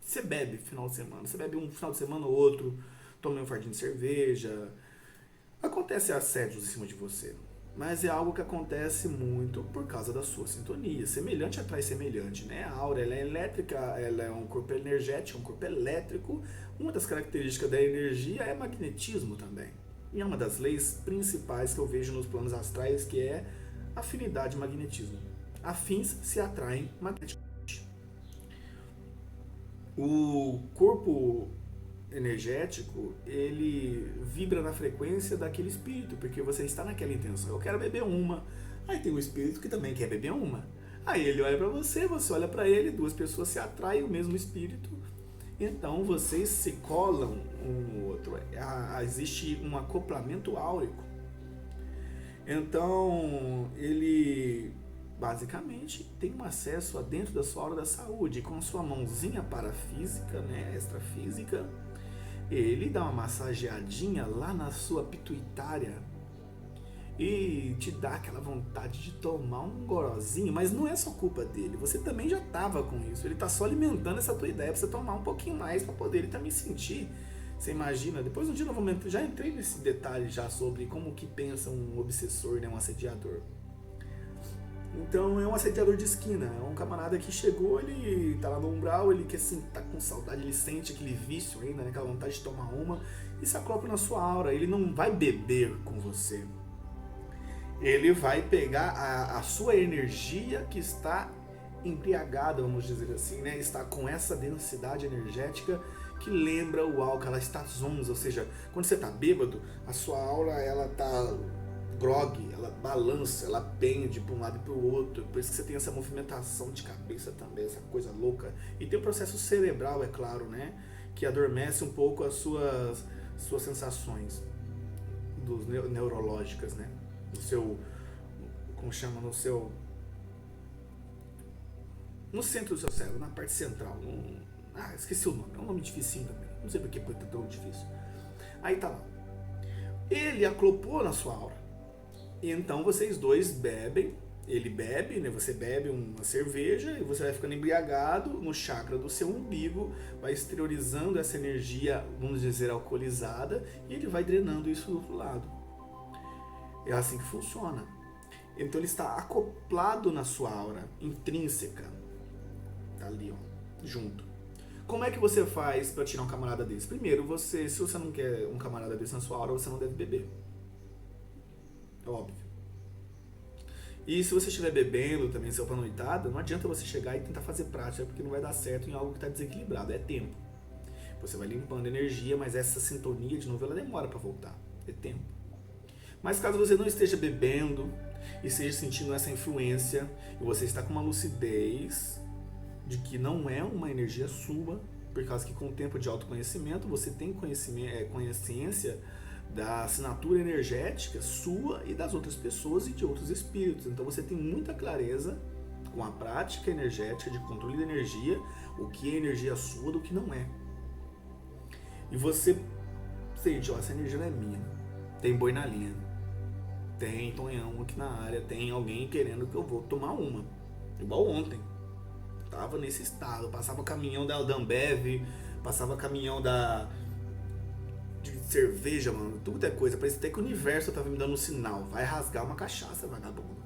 Você bebe final de semana. Você bebe um final de semana ou outro, toma um fardinho de cerveja. Acontece assédios em cima de você. Mas é algo que acontece muito por causa da sua sintonia. Semelhante atrai semelhante, né? A aura, ela é elétrica, ela é um corpo energético, um corpo elétrico. Uma das características da energia é magnetismo também. E é uma das leis principais que eu vejo nos planos astrais, que é afinidade e magnetismo. Afins se atraem magneticamente. O corpo energético, ele vibra na frequência daquele espírito, porque você está naquela intenção. Eu quero beber uma. Aí tem um espírito que também quer beber uma. Aí ele olha para você olha para ele, duas pessoas se atraem, o mesmo espírito. Então vocês se colam um no outro. Existe um acoplamento áurico. Então ele basicamente tem um acesso a dentro da sua aura da saúde, com a sua mãozinha parafísica, né, extrafísica, ele dá uma massageadinha lá na sua pituitária e te dá aquela vontade de tomar um gorozinho, mas não é só culpa dele, você também já tava com isso, ele tá só alimentando essa tua ideia pra você tomar um pouquinho mais pra poder ele também sentir. Você imagina, depois um dia eu já entrei nesse detalhe já sobre como que pensa um obsessor, né, um assediador. Então é um assediador de esquina, é um camarada que chegou, ele tá lá no umbral, ele quer assim, tá com saudade, ele sente aquele vício ainda, né, aquela vontade de tomar uma, e se acopla na sua aura, ele não vai beber com você. Ele vai pegar a sua energia que está embriagada, vamos dizer assim, né? Está com essa densidade energética que lembra o álcool, ela está zonza, ou seja, quando você está bêbado, a sua aura ela está grog, ela balança, ela pende para um lado e para o outro, por isso que você tem essa movimentação de cabeça também, essa coisa louca. E tem o processo cerebral, é claro, né? Que adormece um pouco as suas sensações neurológicas, né? No seu, como chama, no centro do seu cérebro, na parte central, esqueci o nome, é um nome dificinho também, não sei porque foi tão difícil. Aí tá lá, ele aclopou na sua aura, e então vocês dois bebem, ele bebe, né? Você bebe uma cerveja e você vai ficando embriagado no chakra do seu umbigo, vai exteriorizando essa energia, vamos dizer, alcoolizada, e ele vai drenando isso do outro lado. É assim que funciona. Então ele está acoplado na sua aura intrínseca. Tá ali, ó, junto. Como é que você faz para tirar um camarada desse? Primeiro, se você não quer um camarada desse na sua aura, você não deve beber. É óbvio. E se você estiver bebendo também, seu pra noitada, não adianta você chegar e tentar fazer prática, porque não vai dar certo em algo que está desequilibrado. É tempo. Você vai limpando energia, mas essa sintonia, de novo, ela demora para voltar. É tempo. Mas caso você não esteja bebendo e esteja sentindo essa influência e você está com uma lucidez de que não é uma energia sua, por causa que com o tempo de autoconhecimento você tem consciência da assinatura energética sua e das outras pessoas e de outros espíritos. Então você tem muita clareza com a prática energética de controle da energia, o que é energia sua do que não é. E você sente, ó, essa energia não é minha, tem boi na linha. Tem tonhão aqui na área, tem alguém querendo que eu vou tomar uma. Igual ontem. Tava nesse estado, passava caminhão da Ambev, passava caminhão de cerveja, mano, tudo é coisa. Parece até que o universo tava me dando um sinal. Vai rasgar uma cachaça, vagabundo.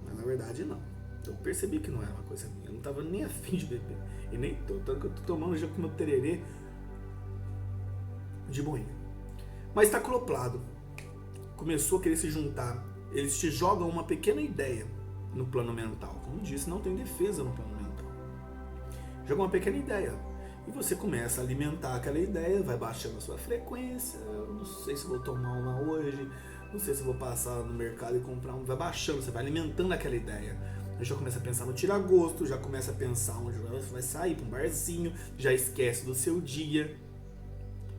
Mas na verdade não. Então eu percebi que não era uma coisa minha. Eu não tava nem afim de beber. E nem tô. Tanto que eu tô tomando já com meu tererê de boinha. Mas tá acoplado. Começou a querer se juntar, eles te jogam uma pequena ideia no plano mental. Como disse, não tem defesa no plano mental. Jogam uma pequena ideia. E você começa a alimentar aquela ideia, vai baixando a sua frequência. Eu não sei se vou tomar uma hoje, não sei se vou passar no mercado e comprar uma. Vai baixando, você vai alimentando aquela ideia. Aí já começa a pensar no tira-gosto, já começa a pensar onde você vai sair, para um barzinho, já esquece do seu dia.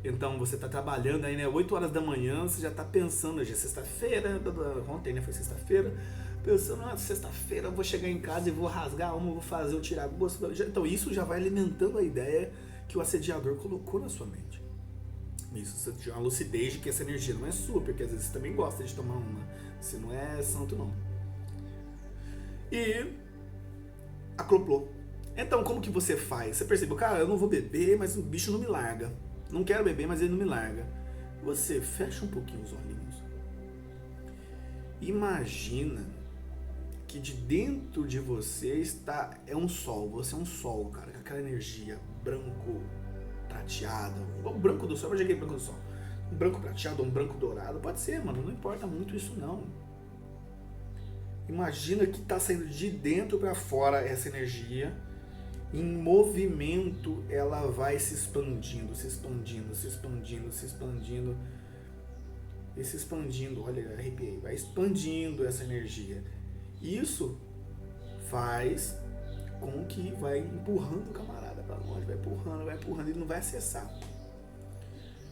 Então você está trabalhando aí, né, 8 horas da manhã, você já está pensando, hoje é sexta-feira, ontem, né, foi sexta-feira, pensando, sexta-feira eu vou chegar em casa e vou rasgar uma, vou fazer o tirar gosto. Então isso já vai alimentando a ideia que o assediador colocou na sua mente. Isso, você tem uma lucidez de que essa energia não é sua, porque às vezes você também gosta de tomar uma, você não é santo não. E acoplou. Então como que você faz? Você percebeu, cara, eu não vou beber, mas o bicho não me larga. Não quero beber, mas ele não me larga. Você fecha um pouquinho os olhinhos. Imagina que de dentro de você é um sol. Você é um sol, cara, com aquela energia branco prateado. O branco do sol, eu joguei branco do sol. Um branco prateado ou um branco dourado. Pode ser, mano, não importa muito isso não. Imagina que tá saindo de dentro para fora essa energia. Em movimento, ela vai se expandindo, se expandindo, se expandindo, se expandindo e se expandindo. Olha, arrepiei. Vai expandindo essa energia. Isso faz com que vai empurrando o camarada para longe, vai empurrando, ele não vai acessar.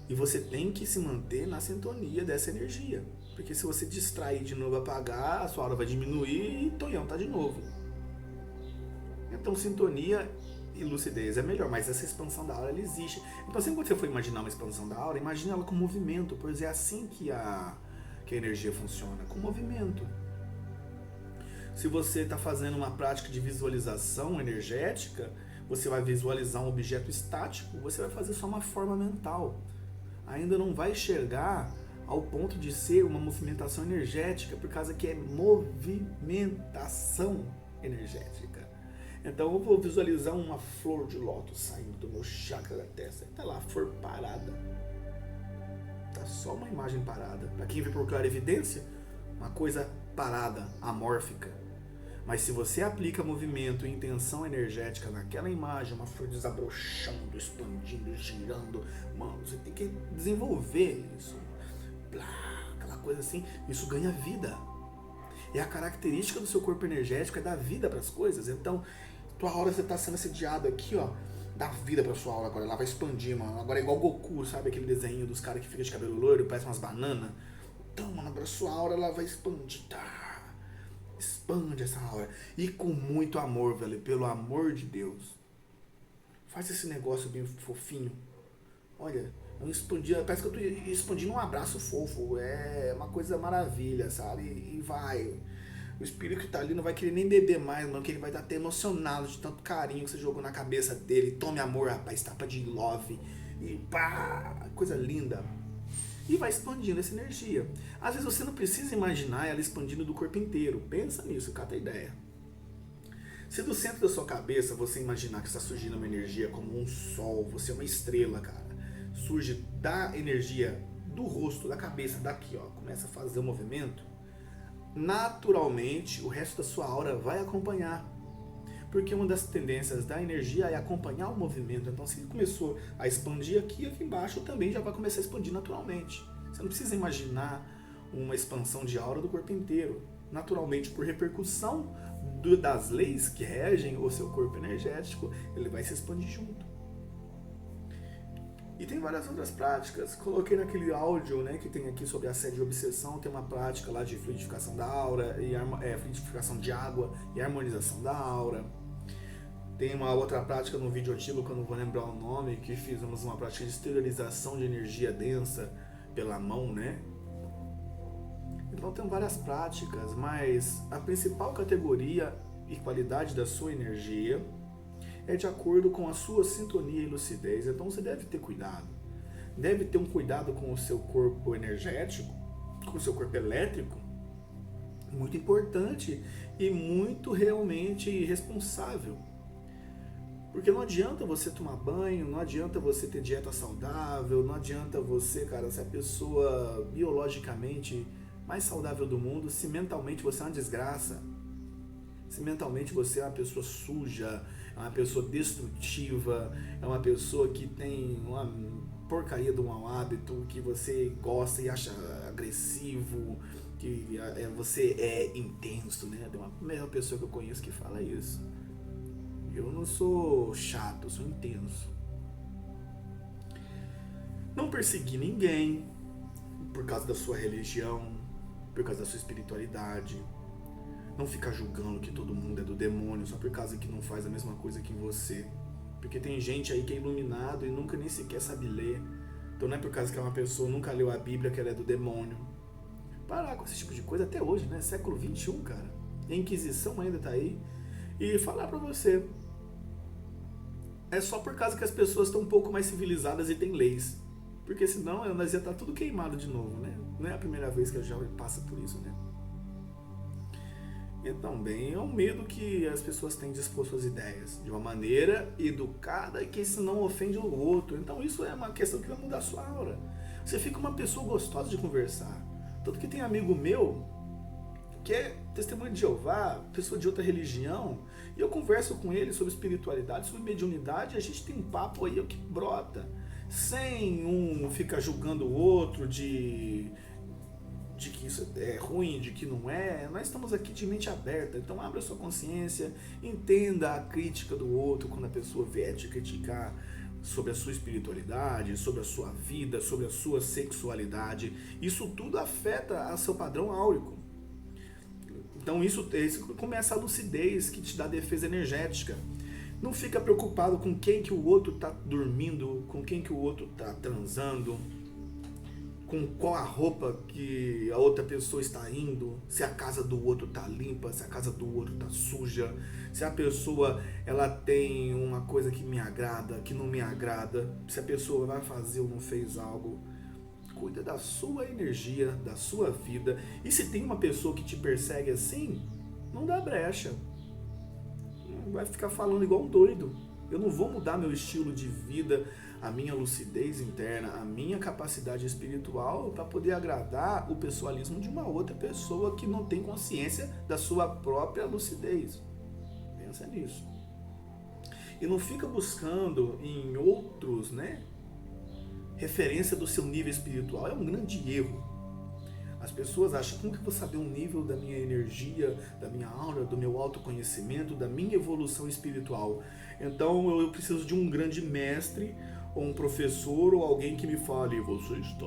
E você tem que se manter na sintonia dessa energia, porque se você distrair de novo, apagar, a sua aura vai diminuir e Tonhão tá de novo. Então sintonia e lucidez é melhor, mas essa expansão da aura, ela existe. Então sempre que você for imaginar uma expansão da aura, imagine ela com movimento, pois é assim que a energia funciona, com movimento. Se você está fazendo uma prática de visualização energética, você vai visualizar um objeto estático, você vai fazer só uma forma mental. Ainda não vai enxergar ao ponto de ser uma movimentação energética, por causa que é movimentação energética. Então eu vou visualizar uma flor de lótus saindo do meu chakra da testa. Está lá, a flor parada. Está só uma imagem parada. Para quem vê por clarividência, uma coisa parada, amórfica. Mas se você aplica movimento e intenção energética naquela imagem, uma flor desabrochando, expandindo, girando, mano, você tem que desenvolver isso. Aquela coisa assim, isso ganha vida. E a característica do seu corpo energético é dar vida para as coisas. Então, tua aura, você está sendo assediado aqui, ó, dá vida para sua aura agora, ela vai expandir, mano. Agora é igual Goku, sabe aquele desenho dos caras que ficam de cabelo loiro, parece umas bananas? Então, mano, agora a sua aura, ela vai expandir, tá? Expande essa aura. E com muito amor, velho, pelo amor de Deus. Faz esse negócio bem fofinho. Olha, eu expandi, parece que eu tô expandindo um abraço fofo. É uma coisa maravilha, sabe? E vai. O espírito que tá ali não vai querer nem beber mais, mano, que ele vai estar até emocionado de tanto carinho que você jogou na cabeça dele. Tome amor, rapaz, tapa de love. E pá, coisa linda. E vai expandindo essa energia. Às vezes você não precisa imaginar ela expandindo do corpo inteiro. Pensa nisso, cata a ideia. Se do centro da sua cabeça você imaginar que está surgindo uma energia como um sol, você é uma estrela, cara. Surge da energia do rosto, da cabeça, daqui, ó. Começa a fazer o movimento. Naturalmente, o resto da sua aura vai acompanhar. Porque uma das tendências da energia é acompanhar o movimento. Então, se ele começou a expandir aqui embaixo também já vai começar a expandir naturalmente. Você não precisa imaginar uma expansão de aura do corpo inteiro. Naturalmente, por repercussão das leis que regem o seu corpo energético, ele vai se expandir junto. E tem várias outras práticas. Coloquei naquele áudio, né, que tem aqui sobre assédio e obsessão, tem uma prática lá de fluidificação da aura, fluidificação de água e harmonização da aura. Tem uma outra prática no vídeo antigo, que eu não vou lembrar o nome, que fizemos uma prática de esterilização de energia densa pela mão, né? Então tem várias práticas, mas a principal categoria e qualidade da sua energia é de acordo com a sua sintonia e lucidez. Então você deve ter cuidado. Deve ter um cuidado com o seu corpo energético, com o seu corpo elétrico, muito importante e muito realmente responsável. Porque não adianta você tomar banho, não adianta você ter dieta saudável, não adianta você, cara, ser a pessoa biologicamente mais saudável do mundo, se mentalmente você é uma desgraça. Se mentalmente você é uma pessoa suja, é uma pessoa destrutiva, é uma pessoa que tem uma porcaria de um mau hábito, que você gosta e acha agressivo, que você é intenso, né? Tem uma mesma pessoa que eu conheço que fala isso. Eu não sou chato, eu sou intenso. Não perseguir ninguém por causa da sua religião, por causa da sua espiritualidade. Não ficar julgando que todo mundo é do demônio só por causa que não faz a mesma coisa que você. Porque tem gente aí que é iluminado e nunca nem sequer sabe ler. Então não é por causa que uma pessoa nunca leu a Bíblia que ela é do demônio. Parar com esse tipo de coisa até hoje, né? Século XXI, cara. A Inquisição ainda tá aí. E falar pra você, é só por causa que as pessoas estão um pouco mais civilizadas e têm leis. Porque senão nós ia estar tudo queimado de novo, né? Não é a primeira vez que a jovem passa por isso, né? E também é um medo que as pessoas têm de expor suas ideias de uma maneira educada e que isso não ofende o outro. Então isso é uma questão que vai mudar a sua aura. Você fica uma pessoa gostosa de conversar. Tanto que tem amigo meu que é testemunho de Jeová, pessoa de outra religião, e eu converso com ele sobre espiritualidade, sobre mediunidade, e a gente tem um papo aí que brota, sem um ficar julgando o outro de que isso é ruim, de que não é. Nós estamos aqui de mente aberta, então abra sua consciência, entenda a crítica do outro quando a pessoa vier te criticar sobre a sua espiritualidade, sobre a sua vida, sobre a sua sexualidade. Isso tudo afeta a seu padrão áurico. Então isso começa a lucidez que te dá defesa energética. Não fica preocupado com quem que o outro está dormindo, com quem que o outro está transando, com qual a roupa que a outra pessoa está indo, se a casa do outro está limpa, se a casa do outro está suja, se a pessoa ela tem uma coisa que me agrada, que não me agrada, se a pessoa vai fazer ou não fez algo. Cuida da sua energia, da sua vida. E se tem uma pessoa que te persegue assim, não dá brecha. Não vai ficar falando igual um doido. Eu não vou mudar meu estilo de vida, a minha lucidez interna, a minha capacidade espiritual para poder agradar o pessoalismo de uma outra pessoa que não tem consciência da sua própria lucidez. Pensa nisso. E não fica buscando em outros, referência do seu nível espiritual. É um grande erro. As pessoas acham, como que eu vou saber o nível da minha energia, da minha aura, do meu autoconhecimento, da minha evolução espiritual? Então eu preciso de um grande mestre, ou um professor, ou alguém que me fale: você está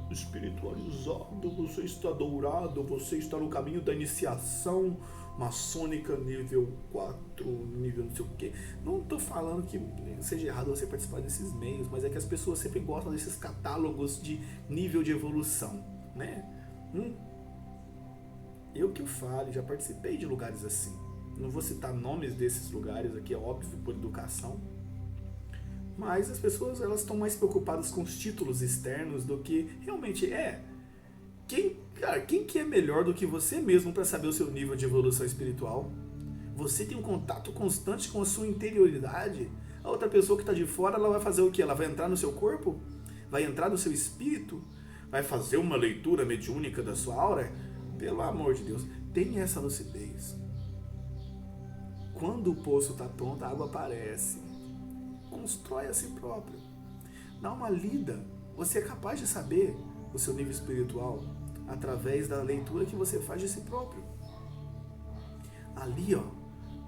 espiritualizado, você está dourado, você está no caminho da iniciação maçônica nível 4, nível não sei o quê. Não estou falando que seja errado você participar desses meios, mas é que as pessoas sempre gostam desses catálogos de nível de evolução, Eu que eu falo, já participei de lugares assim. Não vou citar nomes desses lugares aqui, é óbvio, por educação. Mas as pessoas elas estão mais preocupadas com os títulos externos do que realmente é. Quem que é melhor do que você mesmo para saber o seu nível de evolução espiritual? Você tem um contato constante com a sua interioridade. A outra pessoa que está de fora, ela vai fazer o quê? Ela vai entrar no seu corpo? Vai entrar no seu espírito? Vai fazer uma leitura mediúnica da sua aura? Pelo amor de Deus, tenha essa lucidez. Quando o poço está pronto, a água aparece. Constrói a si próprio. Dá uma lida. Você é capaz de saber o seu nível espiritual através da leitura que você faz de si próprio. Ali,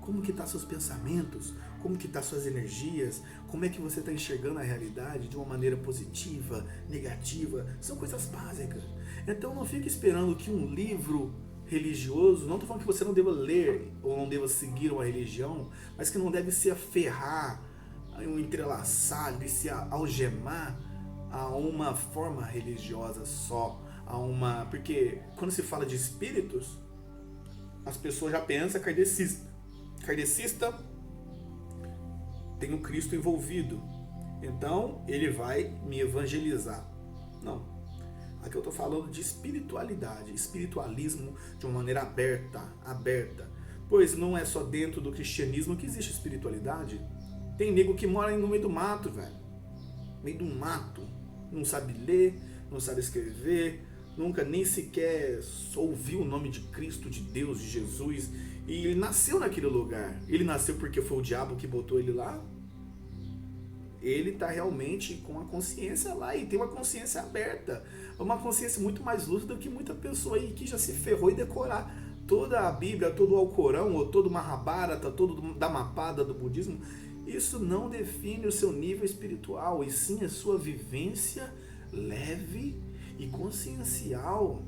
como que tá seus pensamentos, como que tá suas energias, como é que você está enxergando a realidade de uma maneira positiva, negativa, são coisas básicas. Então não fique esperando que um livro religioso, não estou falando que você não deva ler ou não deva seguir uma religião, mas que não deve se aferrar, entrelaçar, de se algemar a uma forma religiosa só, porque quando se fala de espíritos, as pessoas já pensam kardecista. Kardecista tem o Cristo envolvido, então ele vai me evangelizar. Não. Aqui eu estou falando de espiritualidade, espiritualismo de uma maneira aberta. Pois não é só dentro do cristianismo que existe espiritualidade. Tem nego que mora no meio do mato, velho. No meio do mato. Não sabe ler, não sabe escrever, nunca nem sequer ouviu o nome de Cristo, de Deus, de Jesus. E ele nasceu naquele lugar. Ele nasceu porque foi o diabo que botou ele lá? Ele está realmente com a consciência lá e tem uma consciência aberta. Uma consciência muito mais lúcida do que muita pessoa aí que já se ferrou em decorar toda a Bíblia, todo o Alcorão, ou todo o Mahabharata, todo da Mapada do budismo. Isso não define o seu nível espiritual, e sim a sua vivência leve e consciencial.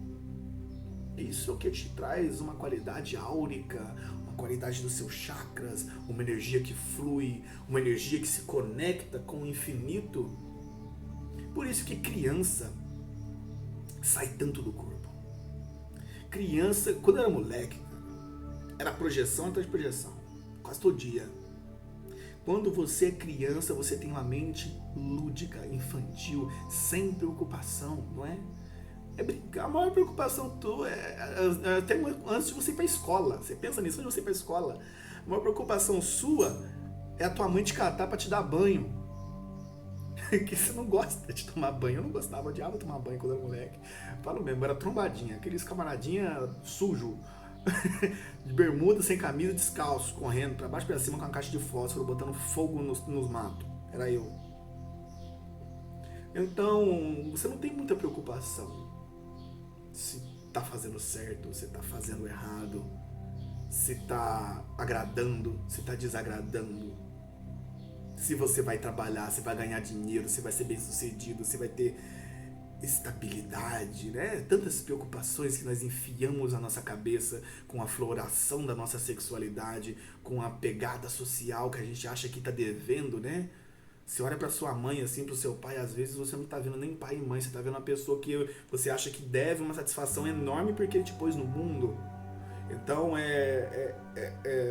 Isso é o que te traz uma qualidade áurica, uma qualidade dos seus chakras, uma energia que flui, uma energia que se conecta com o infinito. Por isso que criança sai tanto do corpo. Criança, quando eu era moleque, era projeção atrás de projeção, quase todo dia. Quando você é criança, você tem uma mente lúdica, infantil, sem preocupação, não é? É brincar, a maior preocupação tua é até antes de você ir para a escola. Você pensa nisso antes de você ir para a escola. A maior preocupação sua é a tua mãe te catar para te dar banho. Que você não gosta de tomar banho. Eu não gostava, eu odiava tomar banho quando eu era moleque. Falo mesmo, era trombadinha, aqueles camaradinha sujo, de bermuda, sem camisa, descalço, correndo pra baixo e pra cima com uma caixa de fósforo, botando fogo nos matos. Era eu. Então, você não tem muita preocupação se tá fazendo certo, se tá fazendo errado, se tá agradando, se tá desagradando, se você vai trabalhar, se vai ganhar dinheiro, se vai ser bem sucedido, se vai ter estabilidade, né? Tantas preocupações que nós enfiamos na nossa cabeça com a floração da nossa sexualidade, com a pegada social que a gente acha que tá devendo, né? Você olha pra sua mãe, assim, pro seu pai, às vezes você não tá vendo nem pai e mãe, você tá vendo uma pessoa que você acha que deve uma satisfação enorme porque ele te pôs no mundo. Então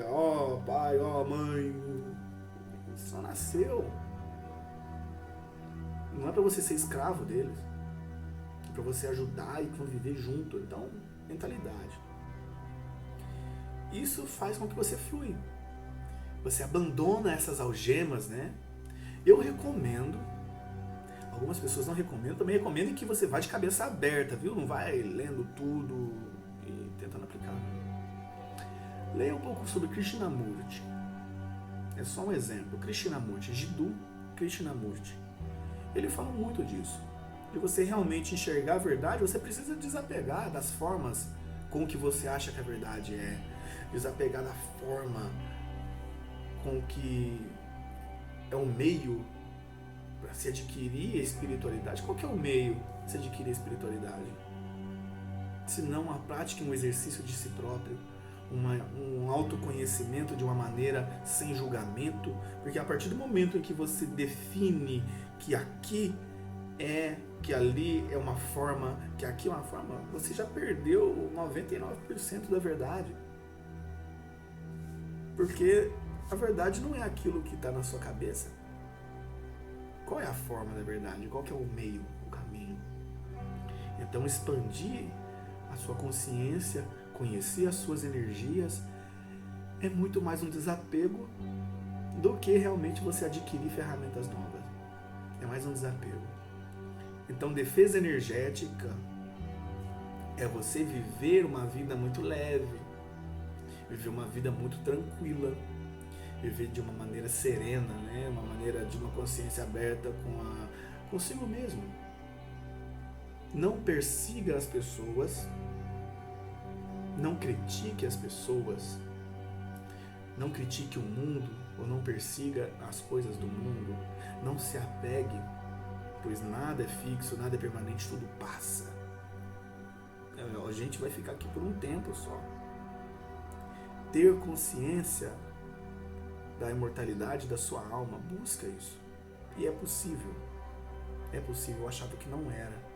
ó pai, ó mãe, só nasceu. Não é pra você ser escravo deles, é pra você ajudar e conviver junto. Então, mentalidade. Isso faz com que você flui. Você abandona essas algemas, né? Eu recomendo, algumas pessoas não recomendam, também recomendo que você vá de cabeça aberta, viu? Não vai lendo tudo e tentando aplicar. Leia um pouco sobre Krishnamurti. É só um exemplo. Krishnamurti, Jiddu Krishnamurti. Ele fala muito disso. De você realmente enxergar a verdade, você precisa desapegar das formas com que você acha que a verdade é. Desapegar da forma com que é o meio para se adquirir a espiritualidade. Qual que é o meio para se adquirir a espiritualidade? Se não a prática e um exercício de si próprio, um autoconhecimento de uma maneira sem julgamento, porque a partir do momento em que você define que aqui que ali é uma forma, que aqui é uma forma, você já perdeu 99% da verdade. Porque a verdade não é aquilo que está na sua cabeça. Qual é a forma da verdade? Qual que é o meio, o caminho? Então, expandir a sua consciência, conhecer as suas energias, é muito mais um desapego do que realmente você adquirir ferramentas novas. É mais um desapego. Então, defesa energética é você viver uma vida muito leve, viver uma vida muito tranquila, viver de uma maneira serena, né? Uma maneira de uma consciência aberta consigo mesmo. Não persiga as pessoas, não critique as pessoas, não critique o mundo ou não persiga as coisas do mundo, não se apegue, pois nada é fixo, nada é permanente, tudo passa. A gente vai ficar aqui por um tempo só. Ter consciência da imortalidade da sua alma, busca isso. E é possível. É possível, eu achava que não era.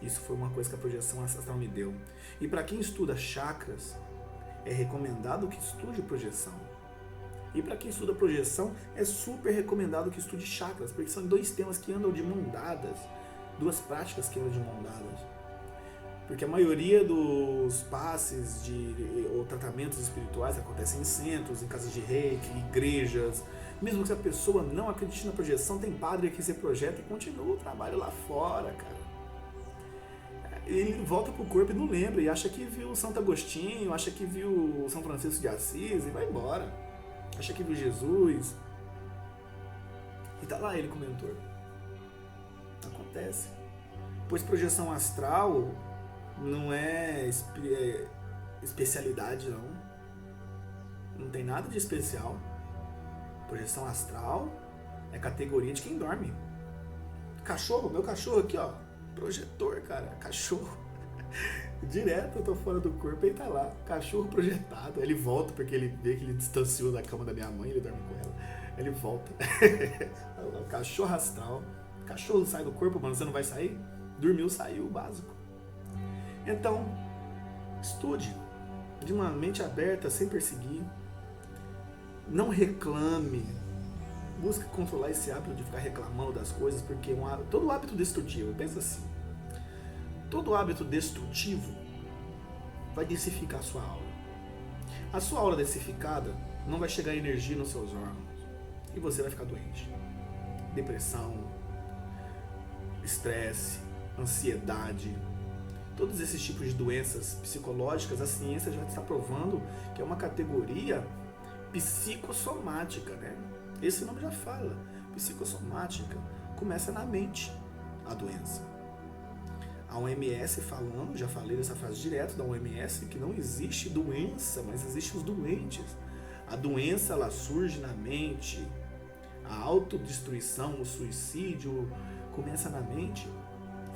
Isso foi uma coisa que a projeção ancestral me deu. E para quem estuda chakras, é recomendado que estude projeção. E para quem estuda projeção, é super recomendado que estude chakras, porque são dois temas que andam de mão dadas, duas práticas que andam de mão dadas. Porque a maioria dos passes ou tratamentos espirituais acontecem em centros, em casas de reiki, igrejas. Mesmo que a pessoa não acredite na projeção, tem padre que se projeta e continua o trabalho lá fora, cara. Ele volta pro corpo e não lembra, e acha que viu Santo Agostinho, acha que viu São Francisco de Assis e vai embora. Acha que viu Jesus. E tá lá ele com o mentor. Acontece. Pois projeção astral não é especialidade, não. Não tem nada de especial. Projeção astral é categoria de quem dorme. Cachorro, meu cachorro aqui, ó. Projetor, cara. Cachorro. Direto eu tô fora do corpo e ele tá lá. Cachorro projetado. Ele volta porque ele vê que ele distanciou da cama da minha mãe, ele dorme com ela. Ele volta. O cachorro astral. Cachorro sai do corpo, mano. Você não vai sair? Dormiu, saiu, básico. Então, estude de uma mente aberta, sem perseguir. Não reclame. Busque controlar esse hábito de ficar reclamando das coisas, porque todo hábito destrutivo, pensa assim, todo hábito destrutivo vai densificar a sua aura. A sua aura densificada não vai chegar energia nos seus órgãos e você vai ficar doente. Depressão, estresse, ansiedade, todos esses tipos de doenças psicológicas, a ciência já está provando que é uma categoria psicossomática, né? Esse nome já fala. Psicossomática começa na mente a doença. A OMS falando, já falei dessa frase direto da OMS, que não existe doença, mas existem os doentes. A doença, ela surge na mente. A autodestruição, o suicídio começa na mente.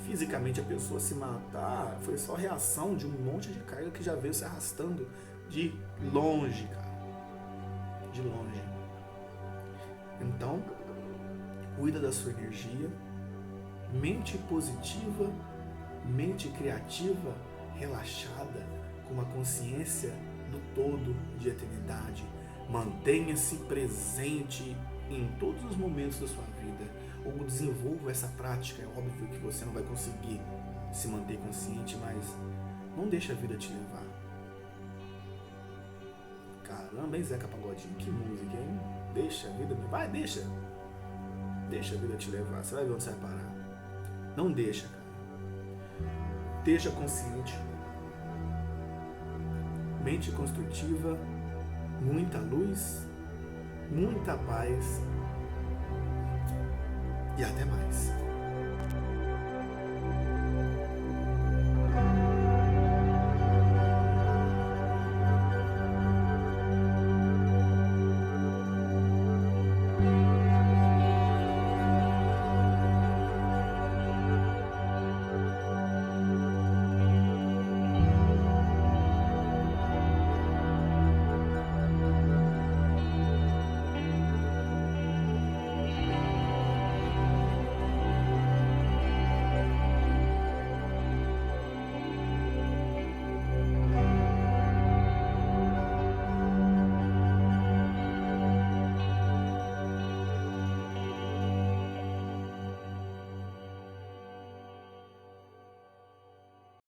fisicamente a pessoa se matar, foi só reação de um monte de carga que já veio se arrastando de longe, cara. De longe. Então, cuida da sua energia, mente positiva, mente criativa, relaxada, com uma consciência do todo de eternidade. Mantenha-se presente em todos os momentos da sua vida, ou desenvolva essa prática. É óbvio que você não vai conseguir se manter consciente, mas não deixa a vida te levar. Caramba, hein, Zeca Pagodinho? Que música, hein? Deixa a vida me... Vai, deixa a vida te levar. Você vai ver onde você vai parar. Não deixa, cara. Esteja consciente. Mente construtiva. Muita luz. Muita paz. E até mais.